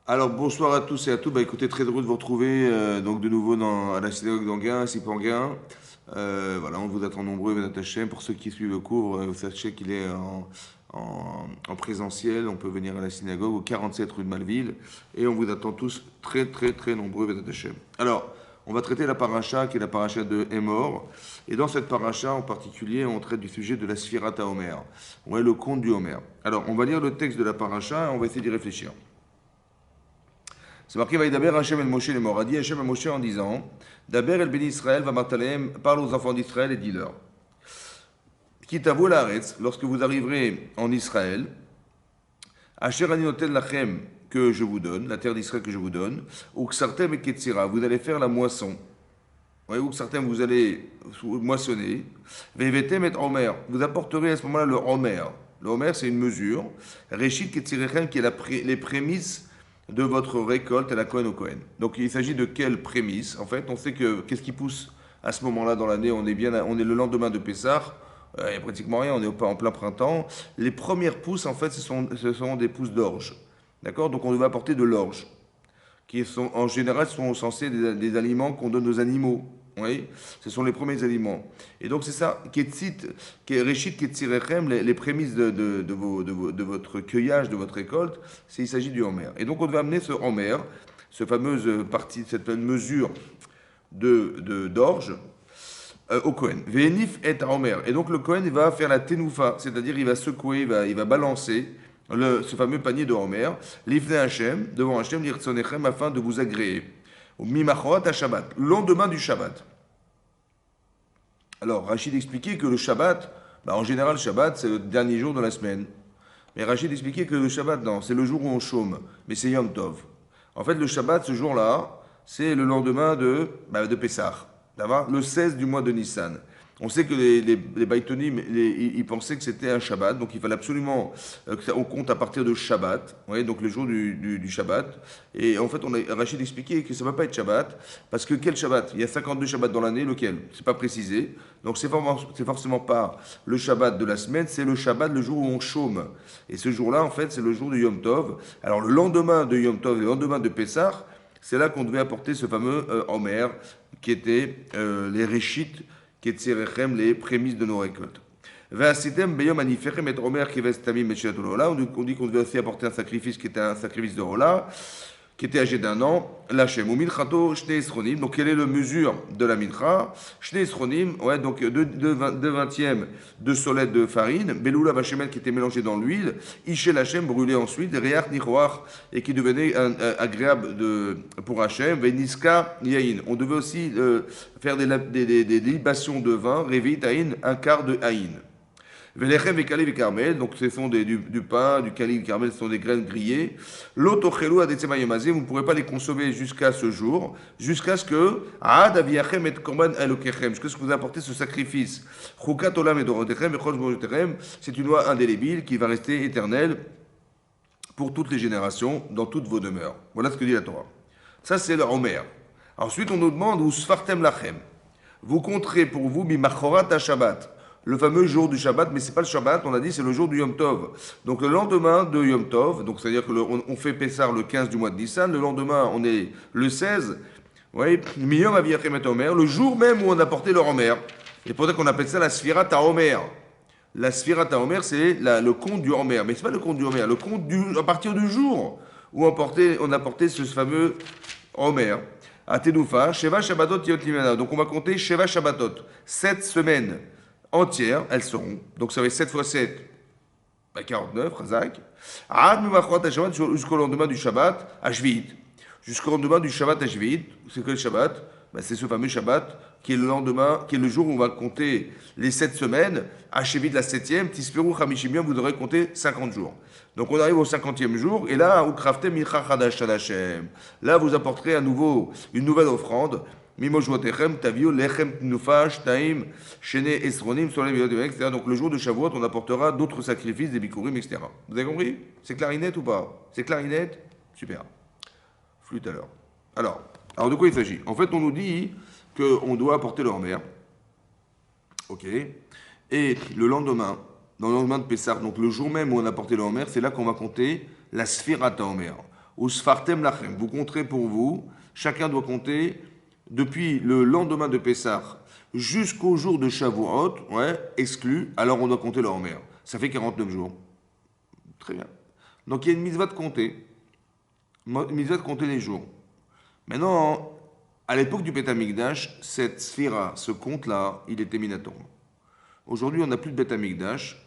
Alors bonsoir à tous et à toutes. Bah, écoutez, très heureux de vous retrouver donc de nouveau à la synagogue d'Anguin, à Sipanguin. Voilà, on vous attend nombreux, Benat Hachem. Pour ceux qui suivent le cours, sachez qu'il est en présentiel. On peut venir à la synagogue au 47 rue de Malville. Et on vous attend tous très très très nombreux, Benat Hachem. Alors, on va traiter la paracha qui est la paracha de Hémor. Et dans cette paracha en particulier, on traite du sujet de la Sphirata Homer. Ouais, le conte du Homer. Alors, on va lire le texte de la paracha et on va essayer d'y réfléchir. C'est marqué Vaïdaber Hachem el Moshe les morts. A dit Hachem à Moshe en disant Daber el Béni Israël va martalem, parle aux enfants d'Israël et dis-leur Quitte à vous l'Aretz, lorsque vous arriverez en Israël, Asher aninotel lachem que je vous donne, la terre d'Israël que je vous donne, ou Ksartem et Ketsira, vous allez faire la moisson. Ouais, ou Ksartem, vous allez moissonner. Vevetem et Omer, vous apporterez à ce moment-là le Omer. Le Omer, c'est une mesure. Reshit Ketsirechem, qui est les prémices de votre récolte à la Kohen au Kohen. Donc il s'agit de quelles prémices? En fait, on sait que qu'est-ce qui pousse à ce moment-là dans l'année? On est le lendemain de Pessah. Il n'y a pratiquement rien, on est en plein printemps. Les premières pousses, en fait, ce sont des pousses d'orge. D'accord? Donc on devait apporter de l'orge, qui sont, en général sont censés des aliments qu'on donne aux animaux. Oui, ce sont les premiers aliments. Et donc c'est ça, Réchit Ketzirechem, les prémices de votre cueillage, de votre récolte, il s'agit du Homer. Et donc on devait amener ce Homer, cette fameuse mesure d'orge, au Kohen. Vénif et Homer. Et donc le Kohen il va faire la tenoufa, c'est-à-dire il va secouer, il va balancer ce fameux panier de Homer, l'ifne Hachem, devant Hachem, l'irtsonechem, afin de vous agréer. Au mimachot à Shabbat, le lendemain du Shabbat. Alors, Rachid expliquait que le Shabbat, en général, le Shabbat, c'est le dernier jour de la semaine. Mais Rachid expliquait que le Shabbat, non, c'est le jour où on chôme, mais c'est Yom Tov. En fait, le Shabbat, ce jour-là, c'est le lendemain de Pessah, le 16 du mois de Nissan. On sait que les Baïtonim, ils pensaient que c'était un Shabbat, donc il fallait absolument qu'on compte à partir de Shabbat, ouais, donc le jour du Shabbat. Et en fait, Rachid expliquait que ça ne va pas être Shabbat, parce que quel Shabbat? Il y a 52 Shabbats dans l'année, lequel? C'est pas précisé. Donc c'est forcément pas le Shabbat de la semaine, c'est le Shabbat, le jour où on chôme. Et ce jour-là, en fait, c'est le jour du Yom Tov. Alors le lendemain de Yom Tov, le lendemain de Pessah, c'est là qu'on devait apporter ce fameux Homer, qui était les Réchites, les prémices de nos récoltes. On dit qu'on devait aussi apporter un sacrifice qui était un sacrifice de Rola, qui était âgé d'un an, l'Hachem. Donc, quelle est la mesure de la mincha? Shnei esronim, ouais, donc deux vingtièmes de solette de farine, beloula vachemel qui était mélangé dans l'huile, Ishe l'Hachem brûlé ensuite, Reach nichoach, et qui devenait agréable pour Hachem, Veniska yain. On devait aussi faire des libations de vin, Revit haïn, un quart de haïn. Velechem et kali carmel, donc ce sont du pain, du kali carmel, ce sont des graines grillées. L'autochelu adetsema yomazé, vous ne pourrez pas les consommer jusqu'à ce jour, jusqu'à ce que Ad aviachem et korban elokechem, jusqu'à ce que vous apportez ce sacrifice. Chukat olam et dorotechem et chol mojotechem, c'est une loi indélébile qui va rester éternelle pour toutes les générations, dans toutes vos demeures. Voilà ce que dit la Torah. Ça, c'est le Homer. Ensuite, on nous demande où sfartem lachem. Vous compterez pour vous bimachorat à Shabbat, le fameux jour du Shabbat, mais c'est pas le Shabbat, on a dit c'est le jour du Yom Tov. Donc le lendemain de Yom Tov, donc c'est-à-dire que on fait Pessah le 15 du mois de Nissan, le lendemain on est le 16, oui, Miyom Aviyachem et Omer, le jour même où on a porté le Homer. Et peut-être qu'on appelle ça la Sphirata Homer. La Sphirata Homer, c'est le compte du Homer, mais c'est pas le compte du Homer, le compte à partir du jour où on a porté ce fameux Homer. À Tenoufa, Sheva Shabbatot Yot Limana. Donc on va compter Sheva Shabbatot, 7 semaines entières, elles seront. Donc ça va être 7 fois 7, 49, Razak. Jusqu'au lendemain du Shabbat, à Shvit. Jusqu'au lendemain du Shabbat à Shvit. C'est que le Shabbat? C'est ce fameux Shabbat qui est le lendemain, qui est le jour où on va compter les 7 semaines. À Shvit, la 7e, Tisperu Hamishimium, vous devrez compter 50 jours. Donc on arrive au 50e jour, et là, là vous apporterez à nouveau une nouvelle offrande. Mimojvotechem, Tavio, Lechem, Nufash, Taim, Shene, Esronim, Solem, etc. Donc le jour de Shavuot, on apportera d'autres sacrifices, des bikurim, etc. Vous avez compris? C'est clarinette ou pas? C'est clarinette? Super. Flûte alors. Alors de quoi il s'agit? En fait, on nous dit qu'on doit apporter le Homer. Ok. Et le lendemain, dans le lendemain de Pessah, donc le jour même où on a porté le Homer, c'est là qu'on va compter la Sphirata Homer. Ou sfartem lachem. Vous compterez pour vous. Chacun doit compter depuis le lendemain de Pessah jusqu'au jour de Shavuot, ouais, exclu. Alors on doit compter le Homer. Ça fait 49 jours. Très bien. Donc il y a une mitzvah de compter. Une mitzvah de compter les jours. Maintenant, à l'époque du Beth Amikdash, cette sphira, ce compte-là, il était minator. Aujourd'hui, on n'a plus de Beth Amikdash.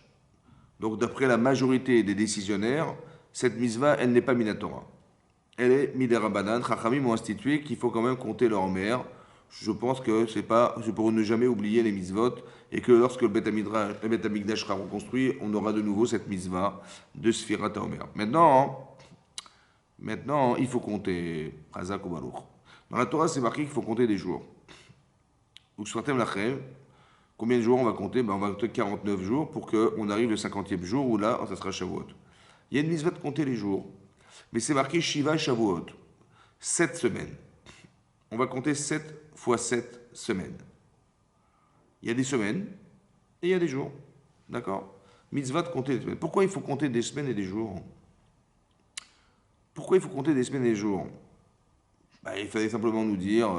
Donc, d'après la majorité des décisionnaires, cette mitzvah, elle n'est pas minatora. Elle est miderabanan. Chachamim ont institué qu'il faut quand même compter leur mère. Je pense que c'est pour ne jamais oublier les mitzvot et que lorsque le Beth Amikdash sera reconstruit, on aura de nouveau cette mitzvah de Sfirat HaOmer. Maintenant, il faut compter. Hazak ou Baruch. Dans la Torah, c'est marqué qu'il faut compter des jours. Ou Sfatem Lachem. Combien de jours on va compter? On va compter 49 jours pour qu'on arrive le 50e jour où là, ça sera Shavuot. Il y a une mitzvah de compter les jours. Mais c'est marqué Shiva Shavuot. 7 semaines. On va compter 7 fois 7 semaines. Il y a des semaines et il y a des jours. D'accord? Mitzvah de compter des semaines. Pourquoi il faut compter des semaines et des jours? Pourquoi il faut compter des semaines et des jours? Il fallait simplement nous dire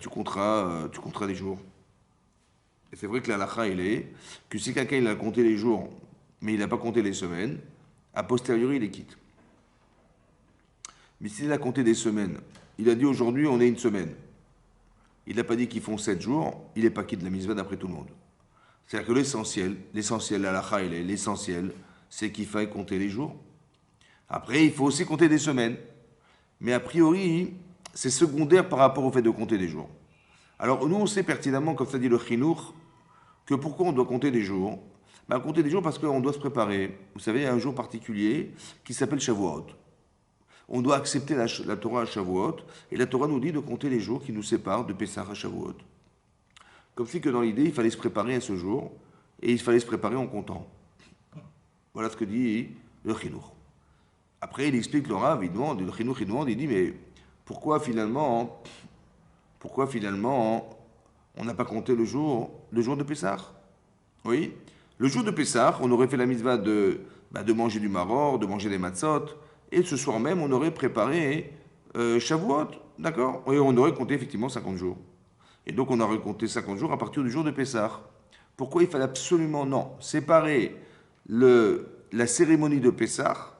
tu compteras les jours. Et c'est vrai que la halakha, il est que si quelqu'un il a compté les jours, mais il n'a pas compté les semaines, a posteriori, il les quitte. Mais s'il a compté des semaines, il a dit aujourd'hui, on est une semaine. Il n'a pas dit qu'ils font 7 jours, il n'est pas quitte de la mitzvah d'après tout le monde. C'est-à-dire que l'essentiel, la halakha, il est l'essentiel, c'est qu'il faille compter les jours. Après, il faut aussi compter des semaines. Mais a priori, c'est secondaire par rapport au fait de compter des jours. Alors, nous, on sait pertinemment, comme ça dit le chinour, que pourquoi on doit compter des jours? Compter des jours parce qu'on doit se préparer. Vous savez, il y a un jour particulier qui s'appelle Shavuot. On doit accepter la Torah à Shavuot, et la Torah nous dit de compter les jours qui nous séparent de Pessah à Shavuot. Comme si que dans l'idée, il fallait se préparer à ce jour, et il fallait se préparer en comptant. Voilà ce que dit le chinour. Après, il explique le Rav, le chinour, il demande, il dit, mais pourquoi finalement, on n'a pas compté le jour de Pessah? Oui. Le jour de Pessah, on aurait fait la mitzvah de manger du maror, de manger des matzot, et ce soir même, on aurait préparé Shavuot, d'accord? Et on aurait compté effectivement 50 jours. Et donc, on aurait compté 50 jours à partir du jour de Pessah. Pourquoi il fallait absolument, non, séparer la cérémonie de Pessah,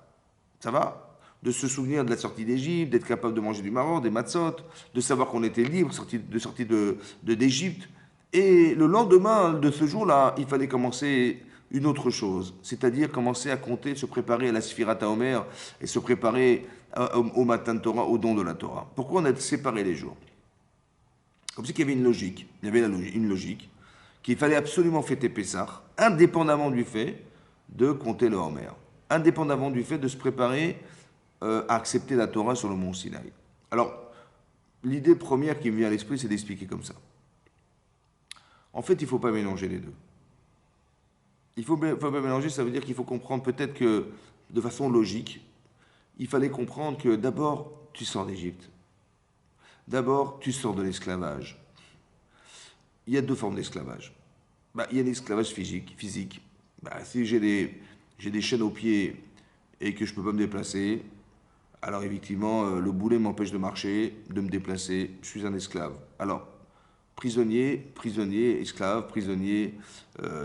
ça va? De se souvenir de la sortie d'Égypte, d'être capable de manger du maror, des matzot, de savoir qu'on était libre, sorti d'Égypte. Et le lendemain de ce jour-là, il fallait commencer une autre chose, c'est-à-dire commencer à compter, se préparer à la Sfirat HaOmer et se préparer au matin de Torah, au don de la Torah. Pourquoi on a séparé les jours? Comme si qu'il y avait une logique, une logique, qu'il fallait absolument fêter Pessah, indépendamment du fait de compter le Homer, indépendamment du fait de se préparer à accepter la Torah sur le mont Sinaï. Alors, l'idée première qui me vient à l'esprit, c'est d'expliquer comme ça. En fait, il ne faut pas mélanger les deux. Il ne faut pas mélanger, ça veut dire qu'il faut comprendre peut-être que, de façon logique, il fallait comprendre que d'abord, tu sors d'Égypte. D'abord, tu sors de l'esclavage. Il y a deux formes d'esclavage. Il y a l'esclavage physique. Si j'ai des chaînes aux pieds et que je ne peux pas me déplacer, alors effectivement, le boulet m'empêche de marcher, de me déplacer, je suis un esclave. Alors, prisonnier, esclave, prisonnier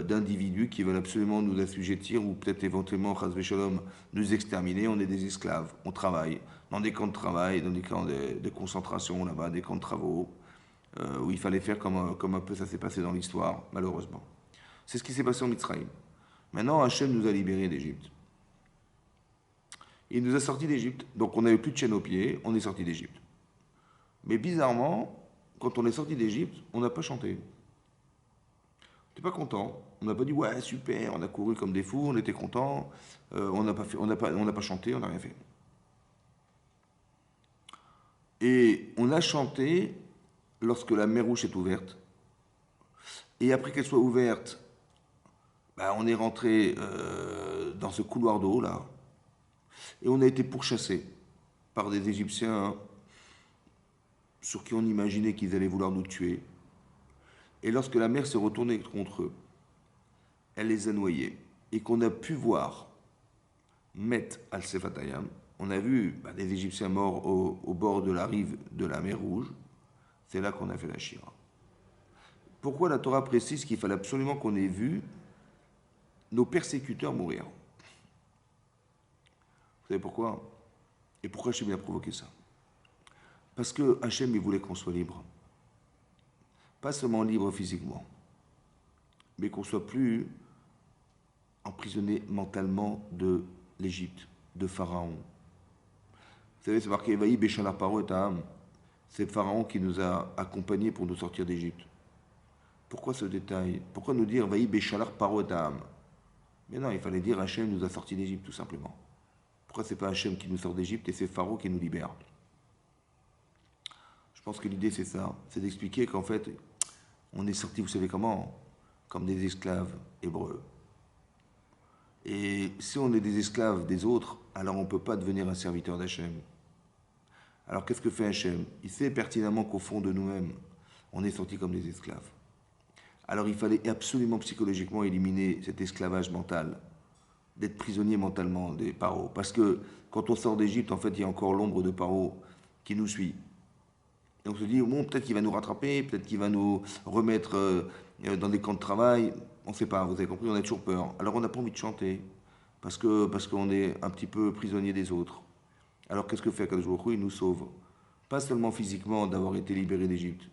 d'individus qui veulent absolument nous assujettir ou peut-être éventuellement, chas v'shalom, nous exterminer. On est des esclaves, on travaille dans des camps de travail, dans des camps de concentration là-bas, des camps de travaux, où il fallait faire comme un peu ça s'est passé dans l'histoire, malheureusement. C'est ce qui s'est passé en Mitzrayim. Maintenant, Hachem nous a libérés d'Égypte. Il nous a sortis d'Égypte. Donc on n'avait plus de chaîne aux pieds, on est sorti d'Égypte. Mais bizarrement, quand on est sorti d'Égypte, on n'a pas chanté. On n'était pas content. On n'a pas dit ouais super, on a couru comme des fous, on était content. On n'a pas chanté, on n'a rien fait. Et on a chanté lorsque la mer Rouge est ouverte. Et après qu'elle soit ouverte, on est rentré dans ce couloir d'eau là. Et on a été pourchassés par des Égyptiens sur qui on imaginait qu'ils allaient vouloir nous tuer. Et lorsque la mer s'est retournée contre eux, elle les a noyés. Et qu'on a pu voir Met al-Sefatayam, on a vu des Égyptiens morts au bord de la rive de la mer Rouge. C'est là qu'on a fait la Shira. Pourquoi la Torah précise qu'il fallait absolument qu'on ait vu nos persécuteurs mourir? Vous savez pourquoi? Et pourquoi Hachem a provoqué ça? Parce que Hachem, il voulait qu'on soit libre. Pas seulement libre physiquement, mais qu'on soit plus emprisonné mentalement de l'Égypte, de Pharaon. Vous savez, c'est marqué Vaï Béchalar Paro et Taham. C'est Pharaon qui nous a accompagnés pour nous sortir d'Égypte. Pourquoi ce détail? Pourquoi nous dire Vaï Béchalar Paro et Taham? Mais non, il fallait dire Hachem nous a sortis d'Égypte, tout simplement. Pourquoi c'est pas Hachem qui nous sort d'Égypte et c'est Pharaon qui nous libère? Je pense que l'idée c'est ça, c'est d'expliquer qu'en fait, on est sortis, vous savez comment? Comme des esclaves hébreux. Et si on est des esclaves des autres, alors on ne peut pas devenir un serviteur d'Hachem. Alors qu'est-ce que fait Hachem? Il sait pertinemment qu'au fond de nous-mêmes, on est sortis comme des esclaves. Alors il fallait absolument psychologiquement éliminer cet esclavage mental, d'être prisonnier mentalement des Paro. Parce que quand on sort d'Égypte, en fait, il y a encore l'ombre de Paro qui nous suit. Et on se dit, bon, peut-être qu'il va nous rattraper, peut-être qu'il va nous remettre dans des camps de travail. On ne sait pas, vous avez compris, on a toujours peur. Alors on n'a pas envie de chanter, parce qu'on est un petit peu prisonnier des autres. Alors qu'est-ce que fait Akadosh Baruch Hu? Il nous sauve. Pas seulement physiquement d'avoir été libéré d'Égypte,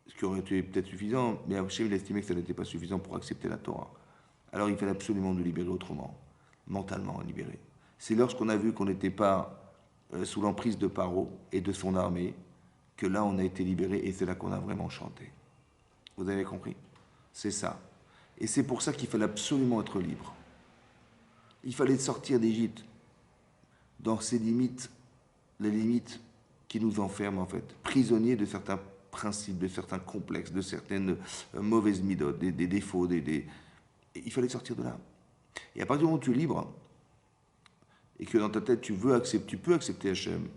ce qui aurait été peut-être suffisant, mais Hachem il estimait que ça n'était pas suffisant pour accepter la Torah. Alors il fallait absolument nous libérer autrement, mentalement libérer. C'est lorsqu'on a vu qu'on n'était pas sous l'emprise de Paro et de son armée, que là on a été libéré et c'est là qu'on a vraiment chanté. Vous avez compris? C'est ça. Et c'est pour ça qu'il fallait absolument être libre. Il fallait sortir d'Égypte dans ces limites, les limites qui nous enferment en fait, prisonniers de certains principes, de certains complexes, de certaines mauvaises midotes, des défauts, il fallait sortir de là. Et à partir du moment où tu es libre, et que dans ta tête tu peux accepter Hachem,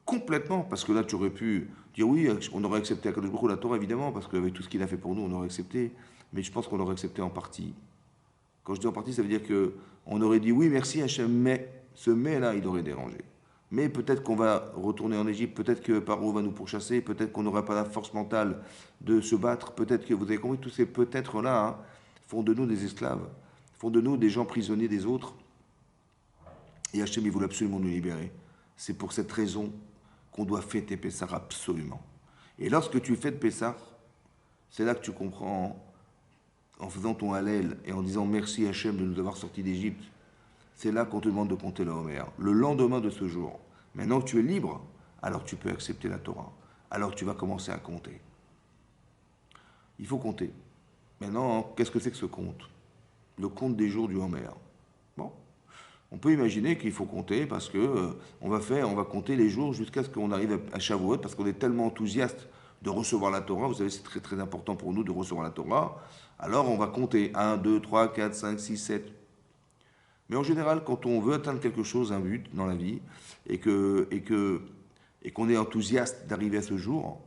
complètement, parce que là tu aurais pu dire oui, on aurait accepté Akadosh Baruch Hu, la Torah évidemment, parce qu'avec tout ce qu'il a fait pour nous, on aurait accepté, mais je pense qu'on aurait accepté en partie. Quand je dis en partie, ça veut dire qu'on aurait dit oui, merci Hachem, mais ce mais-là, il aurait dérangé. Mais peut-être qu'on va retourner en Égypte, peut-être que Paro va nous pourchasser, peut-être qu'on n'aura pas la force mentale de se battre, peut-être que, vous avez compris, tous ces peut-être-là font de nous des esclaves, font de nous des gens prisonniers des autres. Et Hachem, il voulait absolument nous libérer. C'est pour cette raison qu'on doit fêter Pessah absolument. Et lorsque tu fêtes Pessah, c'est là que tu comprends, en faisant ton Hallel et en disant merci Hachem de nous avoir sortis d'Égypte, c'est là qu'on te demande de compter le Homer. Le lendemain de ce jour, maintenant que tu es libre, alors tu peux accepter la Torah. Alors tu vas commencer à compter. Il faut compter. Maintenant, qu'est-ce que c'est que ce compte? Le compte des jours du Homer. Bon. On peut imaginer qu'il faut compter parce que on va compter les jours jusqu'à ce qu'on arrive à Shavuot, parce qu'on est tellement enthousiaste de recevoir la Torah. Vous savez, c'est très très important pour nous de recevoir la Torah. Alors on va compter 1, 2, 3, 4, 5, 6, 7. Mais en général, quand on veut atteindre quelque chose, un but dans la vie, et qu'on est enthousiaste d'arriver à ce jour,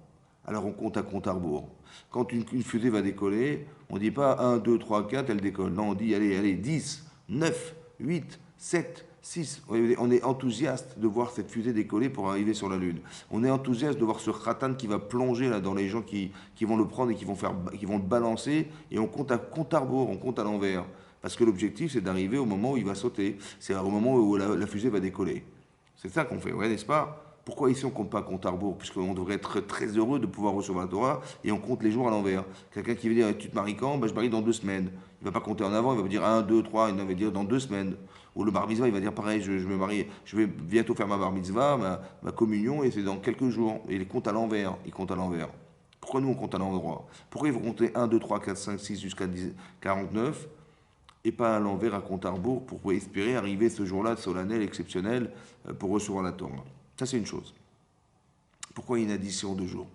alors on compte à compte à rebours. Quand une fusée va décoller, on ne dit pas 1, 2, 3, 4, elle décolle. Non, on dit allez, 10, 9, 8, 7, 6. On est enthousiaste de voir cette fusée décoller pour arriver sur la Lune. On est enthousiaste de voir ce khatan qui va plonger là dans les gens qui vont le prendre et qui vont le balancer. Et on compte à compte à rebours, on compte à l'envers. Parce que l'objectif, c'est d'arriver au moment où il va sauter. C'est au moment où la fusée va décoller. C'est ça qu'on fait, ouais, n'est-ce pas? Pourquoi ici on ne compte pas compte à rebours? Puisqu'on devrait être très heureux de pouvoir recevoir la Torah et on compte les jours à l'envers. Quelqu'un qui veut dire tu te maries quand? Je marie dans 2 semaines. Il ne va pas compter en avant, il va dire 1, 2, 3, il va dire dans 2 semaines. Ou le bar mitzvah, il va dire pareil, je me marie, je vais bientôt faire ma bar mitzvah, ma communion, et c'est dans quelques jours. Et il compte à l'envers, il compte à l'envers. Pourquoi nous on compte à l'endroit? Pourquoi il faut compter 1, 2, 3, 4, 5, 6 jusqu'à 49 et pas à l'envers à compte à rebours pour espérer arriver ce jour-là solennel, exceptionnel, pour recevoir la Torah? Ça, c'est une chose. Pourquoi une addition de jours?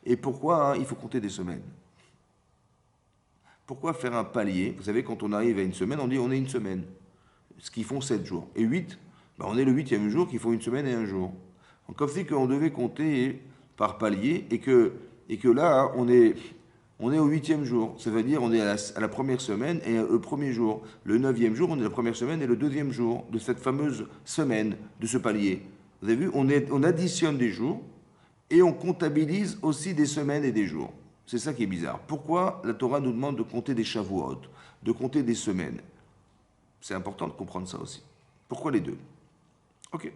Et pourquoi il faut compter des semaines? Pourquoi faire un palier? Vous savez, quand on arrive à une semaine, on dit on est une semaine, ce qui font 7 jours. Et 8, on est le 8e jour qui font une semaine et un jour. Donc, comme si on devait compter par palier et que là, on On est au 8e jour. Ça veut dire on est à la première semaine et le premier jour. Le 9e jour, on est la première semaine et le 2e jour de cette fameuse semaine, de ce palier. Vous avez vu, on additionne des jours et on comptabilise aussi des semaines et des jours. C'est ça qui est bizarre. Pourquoi la Torah nous demande de compter des Shavuot, de compter des semaines? C'est important de comprendre ça aussi. Pourquoi les deux? Ok.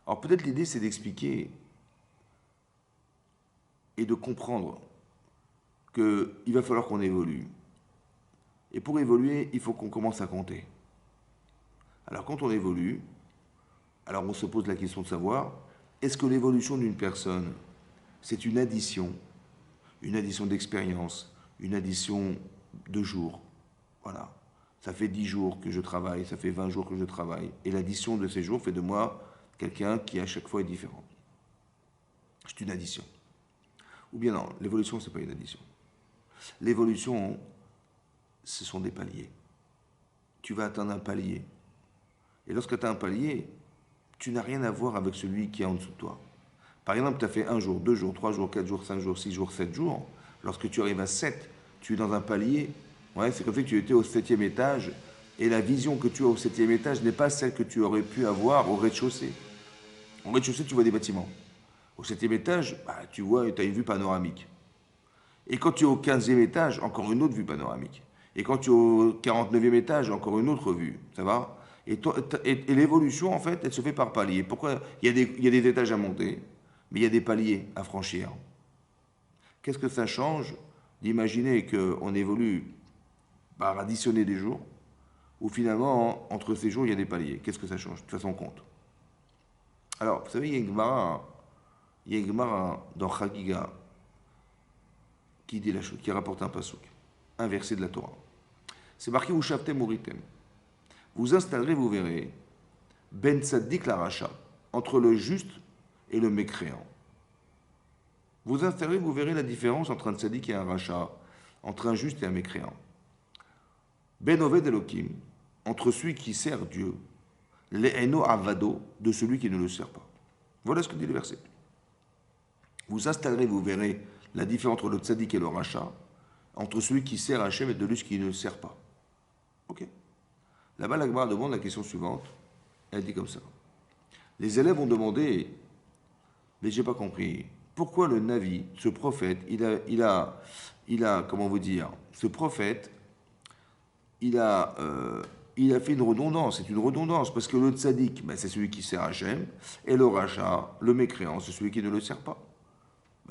Alors peut-être l'idée c'est d'expliquer et de comprendre qu'il va falloir qu'on évolue. Et pour évoluer, il faut qu'on commence à compter. Alors quand on évolue, alors on se pose la question de savoir, est-ce que l'évolution d'une personne, c'est une addition d'expérience, une addition de jours? Voilà. Ça fait 10 jours que je travaille, ça fait 20 jours que je travaille. Et l'addition de ces jours fait de moi quelqu'un qui à chaque fois est différent. C'est une addition. Ou bien non, l'évolution, ce n'est pas une addition. L'évolution, ce sont des paliers. Tu vas atteindre un palier. Et lorsque tu as un palier, tu n'as rien à voir avec celui qui est en dessous de toi. Par exemple, tu as fait 1 jour, 2 jours, 3 jours, 4 jours, 5 jours, 6 jours, 7 jours. Lorsque tu arrives à 7, tu es dans un palier. Ouais, c'est comme ça que tu étais au 7e étage. Et la vision que tu as au 7e étage n'est pas celle que tu aurais pu avoir au rez-de-chaussée. Au rez-de-chaussée, tu vois des bâtiments. Au 7e étage, tu vois, tu as une vue panoramique. Et quand tu es au 15e étage, encore une autre vue panoramique. Et quand tu es au 49e étage, encore une autre vue. Ça va? Et l'évolution, en fait, elle se fait par paliers. Pourquoi? Il y a des étages à monter, mais il y a des paliers à franchir. Qu'est-ce que ça change d'imaginer qu'on évolue par additionner des jours, ou finalement, entre ces jours, il y a des paliers? Qu'est-ce que ça change? De toute façon, on compte. Alors, vous savez, il y a une Gemara dans Chagiga qui dit la chose, qui rapporte un pasouk, un verset de la Torah. C'est marqué Ushavtem Uritem. Vous installerez, vous verrez, Ben Tzaddik la Racha, entre le juste et le mécréant. Vous installerez, vous verrez la différence entre un Tzaddik et un Racha, entre un juste et un mécréant. Ben Oved Elohim, entre celui qui sert Dieu, Le'eno Avado, de celui qui ne le sert pas. Voilà ce que dit le verset. Vous installerez, vous verrez la différence entre le tzaddik et le rachat, entre celui qui sert Hachem et de celui qui ne le sert pas. Ok. Là-bas, la Gemara demande la question suivante. Elle dit comme ça. Les élèves ont demandé, mais j'ai pas compris, pourquoi le Navi, ce prophète, il a, comment vous dire, ce prophète, il a fait une redondance. C'est une redondance parce que le tzaddik, c'est celui qui sert Hachem, et le rachat, le mécréant, c'est celui qui ne le sert pas.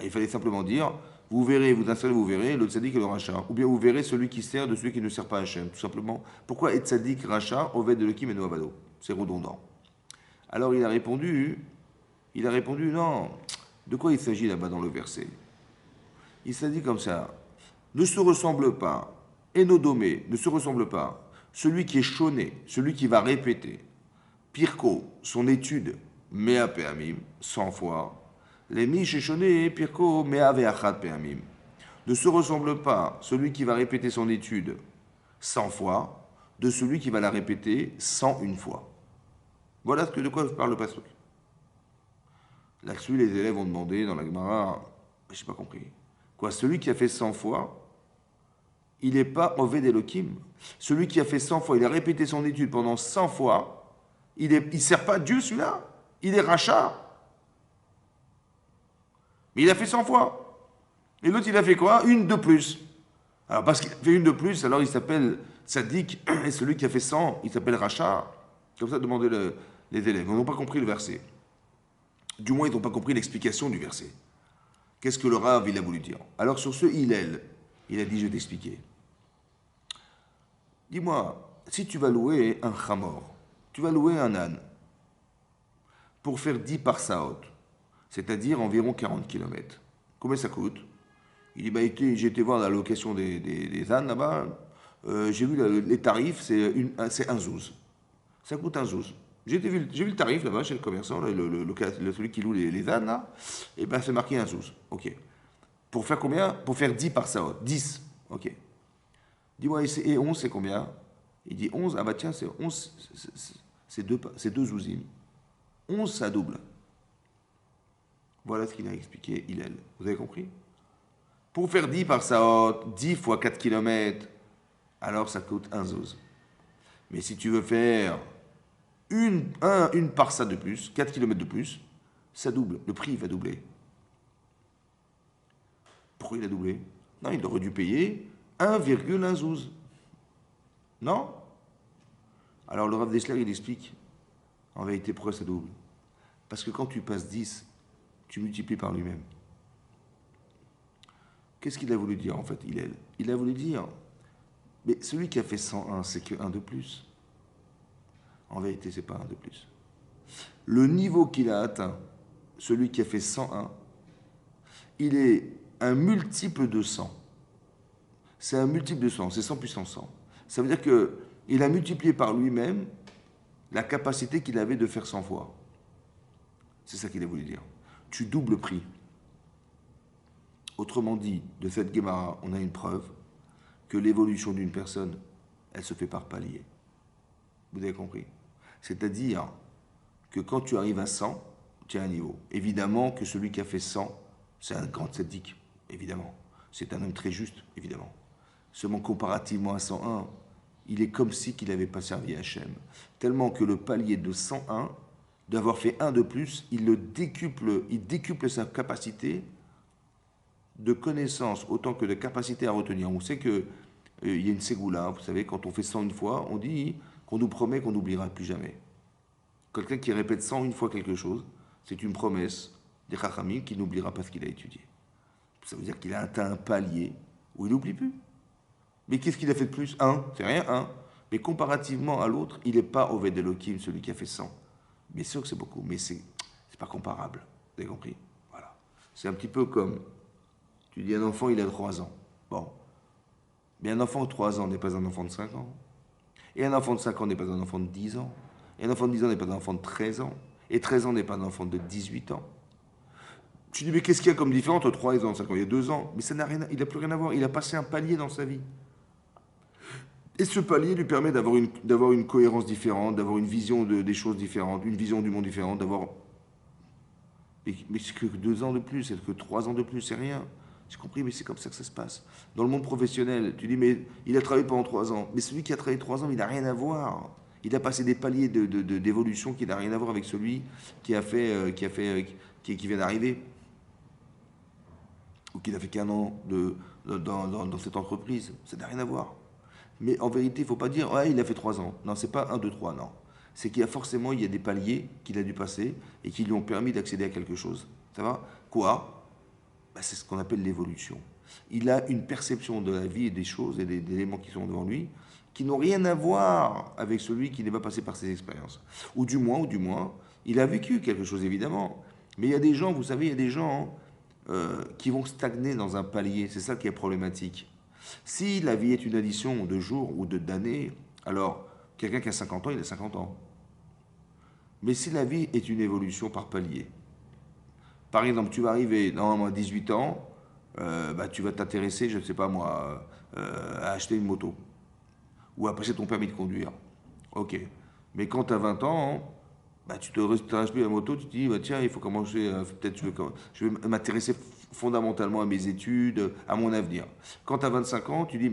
Il fallait simplement dire, vous verrez, vous installez, vous verrez, le tzaddik et le rachat. Ou bien vous verrez celui qui sert de celui qui ne sert pas Hachem, tout simplement. Pourquoi est tzaddik, rachat, oved de l'ekim et noavado? C'est redondant. Alors il a répondu, non. De quoi il s'agit là-bas dans le verset? Il s'agit comme ça. Ne se ressemble pas, enodomé, ne se ressemble pas. Celui qui est chôné, celui qui va répéter, pirko, son étude, mea peamim, 100 fois, les Mishéchoné, Pirko, Meave Achat Peamim. Ne se ressemble pas celui qui va répéter son étude 100 fois de celui qui va la répéter 101 fois. Voilà de quoi parle le pasuk. Là-dessus, les élèves ont demandé dans la Gemara, je n'ai pas compris. Quoi, celui qui a fait 100 fois, il n'est pas Oved Elohim. Celui qui a fait 100 fois, il a répété son étude pendant 100 fois, il ne sert pas Dieu celui-là. Il est rachat. Mais il a fait 100 fois. Et l'autre, il a fait quoi? Une de plus. Alors, parce qu'il a fait une de plus, alors il s'appelle Tzaddik, et celui qui a fait 100, il s'appelle Racha. Comme ça, demandaient les élèves. Ils n'ont pas compris le verset. Du moins, ils n'ont pas compris l'explication du verset. Qu'est-ce que le Rav, il a voulu dire? Alors, sur ce Hillel, il a dit, je vais t'expliquer. Dis-moi, si tu vas louer un chamor, tu vas louer un âne, pour faire 10 parsaot, c'est-à-dire environ 40 km. Combien ça coûte? Il dit, j'ai été voir la location des ânes là-bas, j'ai vu les tarifs, c'est un zouz. Ça coûte un zouz. J'ai vu le tarif là-bas chez le commerçant, celui qui loue les ânes là, et bien c'est marqué un zouz. Ok. Pour faire combien? Pour faire 10 par saot. 10. Ok. Dis-moi, et 11 c'est combien? Il dit 11, ah bah tiens, c'est 11, c'est deux zouzim. 11 ça double. Voilà ce qu'il a expliqué Hillel. Vous avez compris? Pour faire 10 par Saot, 10 fois 4 kilomètres, alors ça coûte un zouz. Mais si tu veux faire une parsa de plus, 4 kilomètres de plus, ça double. Le prix va doubler. Pourquoi il a doublé? Non, il aurait dû payer 1,1 zouz. Non? Alors le Rav Dessler, il explique, en vérité, pourquoi ça double? Parce que quand tu passes 10, tu multiplies par lui-même. Qu'est-ce qu'il a voulu dire en fait, il a voulu dire, mais celui qui a fait 101, c'est que 1 de plus. En vérité, c'est pas 1 de plus. Le niveau qu'il a atteint, celui qui a fait 101, il est un multiple de 100. C'est un multiple de 100, c'est 100 puissance 100. Ça veut dire qu'il a multiplié par lui-même la capacité qu'il avait de faire 100 fois. C'est ça qu'il a voulu dire. Tu doubles le prix. Autrement dit, de cette Gemara, on a une preuve que l'évolution d'une personne, elle se fait par palier. Vous avez compris? C'est-à-dire que quand tu arrives à 100, tu as un niveau. Évidemment que celui qui a fait 100, c'est un grand tzaddik, évidemment. C'est un homme très juste, évidemment. Seulement comparativement à 101, il est comme si qu'il n'avait pas servi Hachem. Tellement que le palier de 101, d'avoir fait un de plus, il décuple sa capacité de connaissance autant que de capacité à retenir. On sait qu'il y a une ségoula, vous savez, quand on fait 100 une fois, on dit qu'on nous promet qu'on n'oubliera plus jamais. Quelqu'un qui répète 101 fois quelque chose, c'est une promesse des Chachamim qui n'oubliera pas ce qu'il a étudié. Ça veut dire qu'il a atteint un palier où il n'oublie plus. Mais qu'est-ce qu'il a fait de plus? Un, c'est rien, un. Mais comparativement à l'autre, il n'est pas Oved Elohim, celui qui a fait 100. Bien sûr que c'est beaucoup, mais c'est pas comparable. Vous avez compris? Voilà. C'est un petit peu comme, tu dis un enfant, il a 3 ans. Bon. Mais un enfant de 3 ans n'est pas un enfant de 5 ans. Et un enfant de 5 ans n'est pas un enfant de 10 ans. Et un enfant de 10 ans n'est pas un enfant de 13 ans. Et 13 ans n'est pas un enfant de 18 ans. Tu dis, mais qu'est-ce qu'il y a comme différence entre 3 ans et 5 ans? Il y a 2 ans. Mais ça n'a rien, il n'a plus rien à voir. Il a passé un palier dans sa vie. Et ce palier lui permet d'avoir une cohérence différente, d'avoir une vision des choses différentes, une vision du monde différente, d'avoir. Mais c'est que 2 ans de plus, c'est que 3 ans de plus, c'est rien. J'ai compris, mais c'est comme ça que ça se passe. Dans le monde professionnel, tu dis, mais il a travaillé pendant 3 ans. Mais celui qui a travaillé 3 ans, il n'a rien à voir. Il a passé des paliers d'évolution qui n'a rien à voir avec celui qui vient d'arriver. Ou qui n'a fait qu'un an dans cette entreprise. Ça n'a rien à voir. Mais en vérité, il ne faut pas dire, ouais, il a fait 3 ans. Non, c'est pas 1, 2, 3, non. C'est qu'il y a des paliers qu'il a dû passer et qui lui ont permis d'accéder à quelque chose. Ça va? Quoi? C'est ce qu'on appelle l'évolution. Il a une perception de la vie et des choses et des éléments qui sont devant lui qui n'ont rien à voir avec celui qui n'est pas passé par ces expériences. Ou du moins, il a vécu quelque chose évidemment. Mais il y a des gens, vous savez, il y a des gens qui vont stagner dans un palier. C'est ça qui est problématique. Si la vie est une addition de jours ou d'années, alors quelqu'un qui a 50 ans, il a 50 ans. Mais si la vie est une évolution par palier, par exemple, tu vas arriver normalement à 18 ans, tu vas t'intéresser, je ne sais pas moi, à acheter une moto ou à passer ton permis de conduire. Ok. Mais quand tu as 20 ans, tu te restes plus à la moto, tu te dis, tiens, il faut commencer, peut-être je vais m'intéresser fondamentalement à mes études, à mon avenir. Quand tu as 25 ans, tu dis,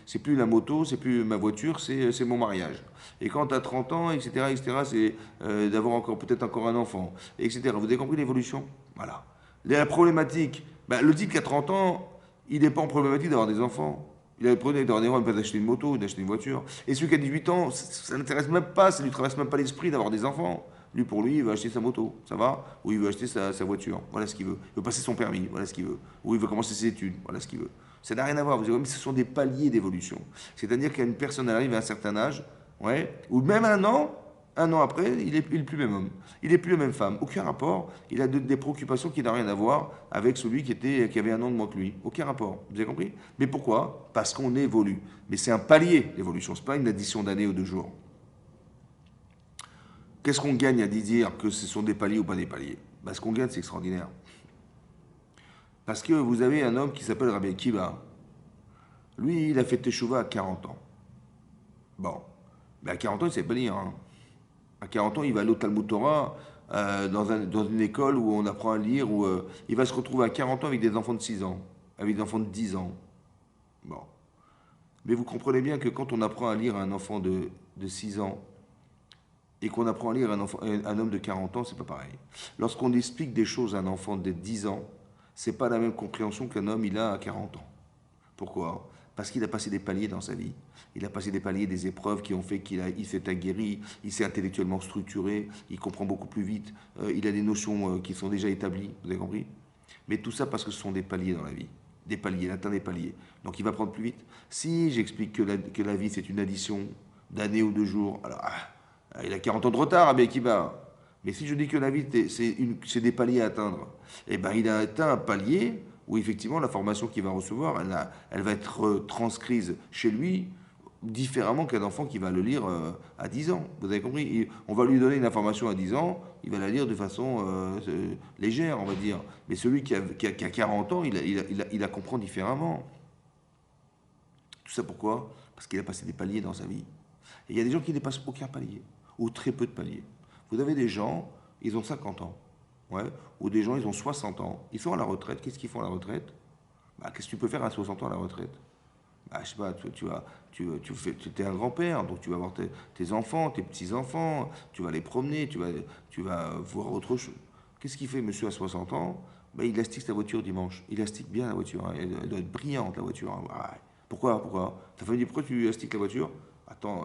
c'est plus la moto, c'est plus ma voiture, c'est mon mariage. Et quand tu as 30 ans, etc., c'est d'avoir peut-être encore un enfant, etc. Vous avez compris l'évolution? Voilà. La problématique, le type qui a 30 ans, il n'est pas en problématique d'avoir des enfants. Il a le problème d'avoir des enfants, pas d'acheter une moto, d'acheter une voiture. Et celui qui a 18 ans, ça ne l'intéresse même pas, ça ne lui traverse même pas l'esprit d'avoir des enfants. Pour lui, il veut acheter sa moto, ça va? Ou il veut acheter sa voiture, voilà ce qu'il veut. Il veut passer son permis, voilà ce qu'il veut. Ou il veut commencer ses études, voilà ce qu'il veut. Ça n'a rien à voir, vous savez, mais ce sont des paliers d'évolution. C'est-à-dire qu'une personne arrive à un certain âge, ou même un an après, il n'est plus le même homme. Il n'est plus la même femme. Aucun rapport. Il a des préoccupations qui n'ont rien à voir avec celui qui avait un an de moins que lui. Aucun rapport. Vous avez compris? Mais pourquoi? Parce qu'on évolue. Mais c'est un palier d'évolution. Ce n'est pas une addition d'années ou de jours. Qu'est-ce qu'on gagne à dire que ce sont des paliers ou pas des paliers? Ce qu'on gagne, c'est extraordinaire. Parce que vous avez un homme qui s'appelle Rabbi Akiva. Lui, il a fait Teshuvah à 40 ans. Bon. Mais à 40 ans, il ne savait pas lire. À 40 ans, il va aller au Talmud Torah, dans une école où on apprend à lire, où il va se retrouver à 40 ans avec des enfants de 6 ans. avec des enfants de 10 ans. Bon. Mais vous comprenez bien que quand on apprend à lire à un enfant de 6 ans et qu'on apprend à lire à un homme de 40 ans, c'est pas pareil. Lorsqu'on explique des choses à un enfant de 10 ans, c'est pas la même compréhension qu'un homme il a à 40 ans. Pourquoi? Parce qu'il a passé des paliers dans sa vie. Il a passé des paliers, des épreuves qui ont fait il s'est aguerri, il s'est intellectuellement structuré, il comprend beaucoup plus vite, il a des notions qui sont déjà établies, vous avez compris? Mais tout ça parce que ce sont des paliers dans la vie. Des paliers, il atteint des paliers. Donc il va prendre plus vite. Si j'explique que la vie c'est une addition d'années ou de jours, alors il a 40 ans de retard, bien qui va. Mais si je dis que la vie c'est des paliers à atteindre, eh ben il a atteint un palier où effectivement la formation qu'il va recevoir, elle va être transcrite chez lui différemment qu'un enfant qui va le lire à 10 ans. Vous avez compris? On va lui donner une information à 10 ans, il va la lire de façon légère, on va dire. Mais celui qui a 40 ans, il la comprend différemment. Tout ça pourquoi? Parce qu'il a passé des paliers dans sa vie. Et il y a des gens qui ne dépassent aucun palier, ou très peu de paliers. Vous avez des gens, ils ont 50 ans, ouais, ou des gens, ils ont 60 ans, ils sont à la retraite. Qu'est-ce qu'ils font à la retraite? Bah, qu'est-ce que tu peux faire à 60 ans à la retraite? Bah, je sais pas, tu es un grand-père, donc tu vas voir tes enfants, tes petits-enfants, tu vas les promener, tu vas voir autre chose. Qu'est-ce qu'il fait, monsieur, à 60 ans? Bah, il astique sa voiture dimanche. Il astique bien la voiture, hein. Elle doit être brillante, la voiture, hein. Ouais. Pourquoi? Ta femme dit, pourquoi tu astiques la voiture? Attends,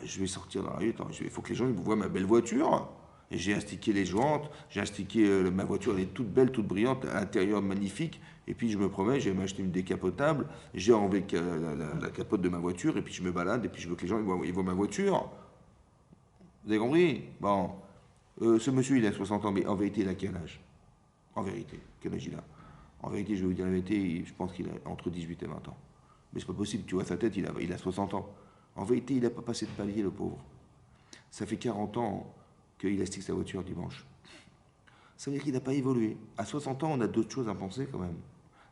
je vais sortir dans la rue, il faut que les gens ils voient ma belle voiture. Et j'ai astiqué les jantes, j'ai astiqué ma voiture, elle est toute belle, toute brillante, à l'intérieur magnifique. Et puis je me promets, j'ai acheté une décapotable, j'ai enlevé la capote de ma voiture, et puis je me balade, et puis je veux que les gens ils voient ma voiture. Vous avez compris? Bon, ce monsieur il a 60 ans, mais en vérité il a quel âge? En vérité, quel âge il a? En vérité, je vais vous dire la vérité, je pense qu'il a entre 18 et 20 ans. Mais c'est pas possible, tu vois sa tête, il a 60 ans. En vérité, il n'a pas passé de palier, le pauvre. Ça fait 40 ans qu'il astique sa voiture dimanche. Ça veut dire qu'il n'a pas évolué. À 60 ans, on a d'autres choses à penser quand même.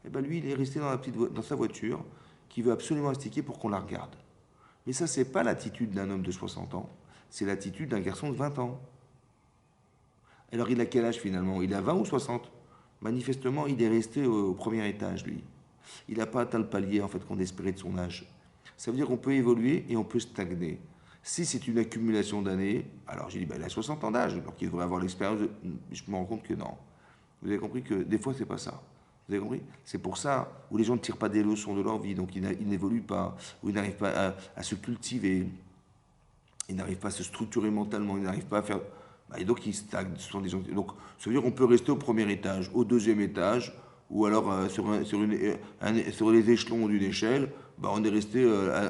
Et bien lui, il est resté dans sa voiture, qui veut absolument astiquer pour qu'on la regarde. Mais ça, c'est pas l'attitude d'un homme de 60 ans, c'est l'attitude d'un garçon de 20 ans. Alors il a quel âge finalement? Il a 20 ou 60? Manifestement, il est resté au premier étage, lui. Il n'a pas atteint le palier en fait qu'on espérait de son âge. Ça veut dire qu'on peut évoluer et on peut stagner. Si c'est une accumulation d'années, alors j'ai dit, ben, il a 60 ans d'âge, donc il devrait avoir l'expérience. Je me rends compte que non. Vous avez compris que des fois, c'est pas ça. Vous avez compris? C'est pour ça où les gens ne tirent pas des leçons de leur vie, donc ils n'évoluent pas, où ils n'arrivent pas à se cultiver, ils n'arrivent pas à se structurer mentalement, ils n'arrivent pas à faire. Bah, et donc ils stagnent. Ce sont des gens. Donc ça veut dire qu'on peut rester au premier étage, au deuxième étage, ou alors sur les échelons d'une échelle, bah, on est resté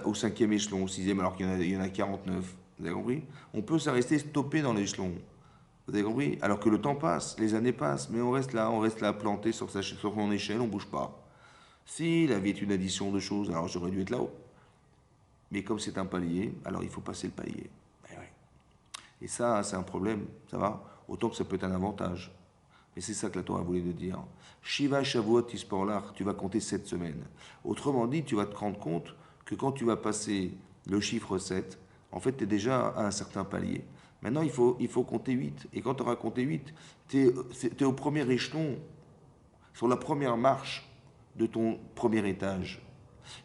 au cinquième échelon, au sixième, alors qu'il y en a 49. Vous avez compris? On peut ça rester stoppé dans l'échelon. Vous avez compris? Alors que le temps passe, les années passent, mais on reste là planté sur son échelle, on ne bouge pas. Si la vie est une addition de choses, alors j'aurais dû être là-haut. Mais comme c'est un palier, alors il faut passer le palier. Eh ouais. Et ça, c'est un problème, ça va? Autant que ça peut être un avantage. Et c'est ça que la Torah voulait nous dire. Shiva Shavuot Tisporlar, tu vas compter 7 semaines. Autrement dit, tu vas te rendre compte que quand tu vas passer le chiffre 7, en fait, tu es déjà à un certain palier. Maintenant, il faut compter 8. Et quand tu auras compté 8, tu es au premier échelon, sur la première marche de ton premier étage.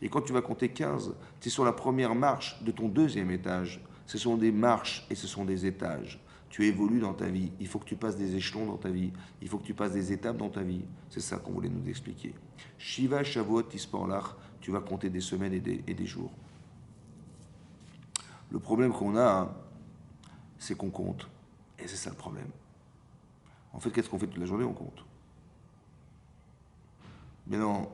Et quand tu vas compter 15, tu es sur la première marche de ton deuxième étage. Ce sont des marches et ce sont des étages. Tu évolues dans ta vie. Il faut que tu passes des échelons dans ta vie. Il faut que tu passes des étapes dans ta vie. C'est ça qu'on voulait nous expliquer. Shiva Shavuot Tisporlach, tu vas compter des semaines et des jours. Le problème qu'on a, hein, c'est qu'on compte. Et c'est ça le problème. En fait, qu'est-ce qu'on fait toute la journée? On compte. Mais non,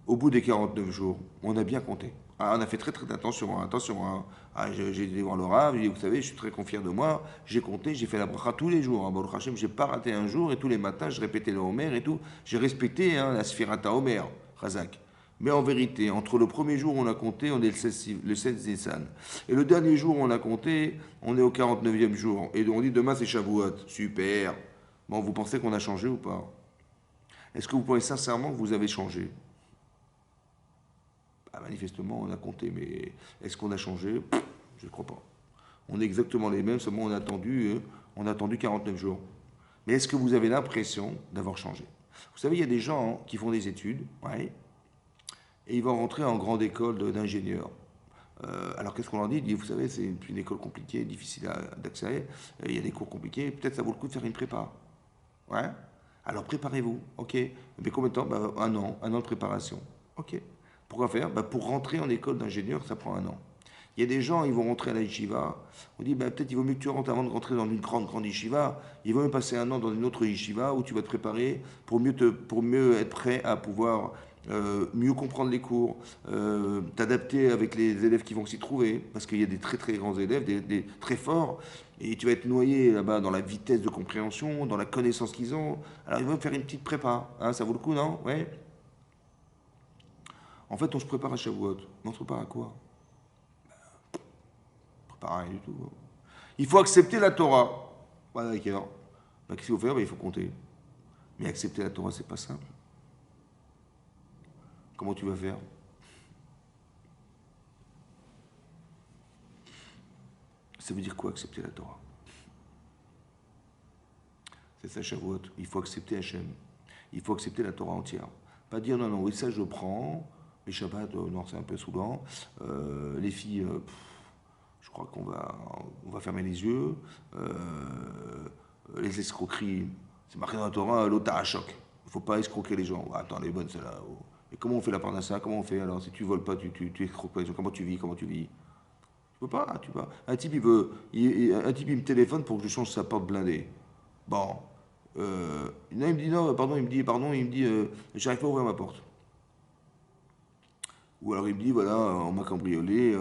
au bout des 49 jours, on a bien compté. Ah, on a fait très très attention, attention. Hein. Ah, j'ai été voir le Rav, j'ai dit, vous savez, je suis très confiant de moi, j'ai compté, j'ai fait la bracha tous les jours. Hein. Baruch Hashem, j'ai pas raté un jour, et tous les matins, je répétais le Homer et tout. J'ai respecté hein, la Sphirata Homer, Razak. Mais en vérité, entre le premier jour où on a compté, on est le 16 Nissan. Et le dernier jour où on a compté, on est au 49e jour. Et on dit demain c'est Shavuot. Super. Bon, vous pensez qu'on a changé ou pas? Est-ce que vous pensez sincèrement que vous avez changé? Ah, manifestement, on a compté, mais est-ce qu'on a changé? Je ne crois pas. On est exactement les mêmes, seulement on a attendu 49 jours. Mais est-ce que vous avez l'impression d'avoir changé? Vous savez, il y a des gens qui font des études, ouais, et ils vont rentrer en grande école d'ingénieur. Alors qu'est-ce qu'on leur dit? Ils disent, vous savez, c'est une école compliquée, difficile d'accès, il y a des cours compliqués, peut-être ça vaut le coup de faire une prépa. Ouais. Alors préparez-vous, ok. Mais combien de temps? Bah, un an de préparation. Ok. Pourquoi faire? Bah, pour rentrer en école d'ingénieur, ça prend un an. Il y a des gens, ils vont rentrer à la yeshiva. On dit, bah, peut-être il vaut mieux que tu rentres avant de rentrer dans une grande yeshiva. Il vaut mieux passer un an dans une autre yeshiva où tu vas te préparer pour mieux être prêt à pouvoir mieux comprendre les cours, t'adapter avec les élèves qui vont s'y trouver, parce qu'il y a des très très grands élèves, des très forts, et tu vas être noyé là-bas dans la vitesse de compréhension, dans la connaissance qu'ils ont. Alors ils vont faire une petite prépa, hein, ça vaut le coup, non? Ouais. En fait, on se prépare à Shavuot. Mais on se prépare à quoi? On ne prépare à rien du tout. Il faut accepter la Torah. Voilà, d'accord. Bah, qu'est-ce qu'il faut faire? Bah, il faut compter. Mais accepter la Torah, c'est pas simple. Comment tu vas faire? Ça veut dire quoi accepter la Torah? C'est ça Shavuot. Il faut accepter Hachem. Il faut accepter la Torah entière. Pas dire non, non, oui, ça je prends. Les Shabbats, non, c'est un peu saoulant. Les filles, je crois on va fermer les yeux. Les escroqueries, c'est marqué dans la Torah, l'autre à choc. Il ne faut pas escroquer les gens. Ah, attends, elle est bonne celle-là. Oh. Et comment on fait la part d'un ça? Comment on fait alors? Si tu voles pas, tu escroques pas les gens. Comment tu vis? Comment tu vis? Tu peux pas, hein, tu peux pas. Un type, un type, il me téléphone pour que je change sa porte blindée. Bon. Non, il me dit non, pardon, il me dit, j'arrive pas à ouvrir ma porte. Ou alors il me dit, voilà, on m'a cambriolé,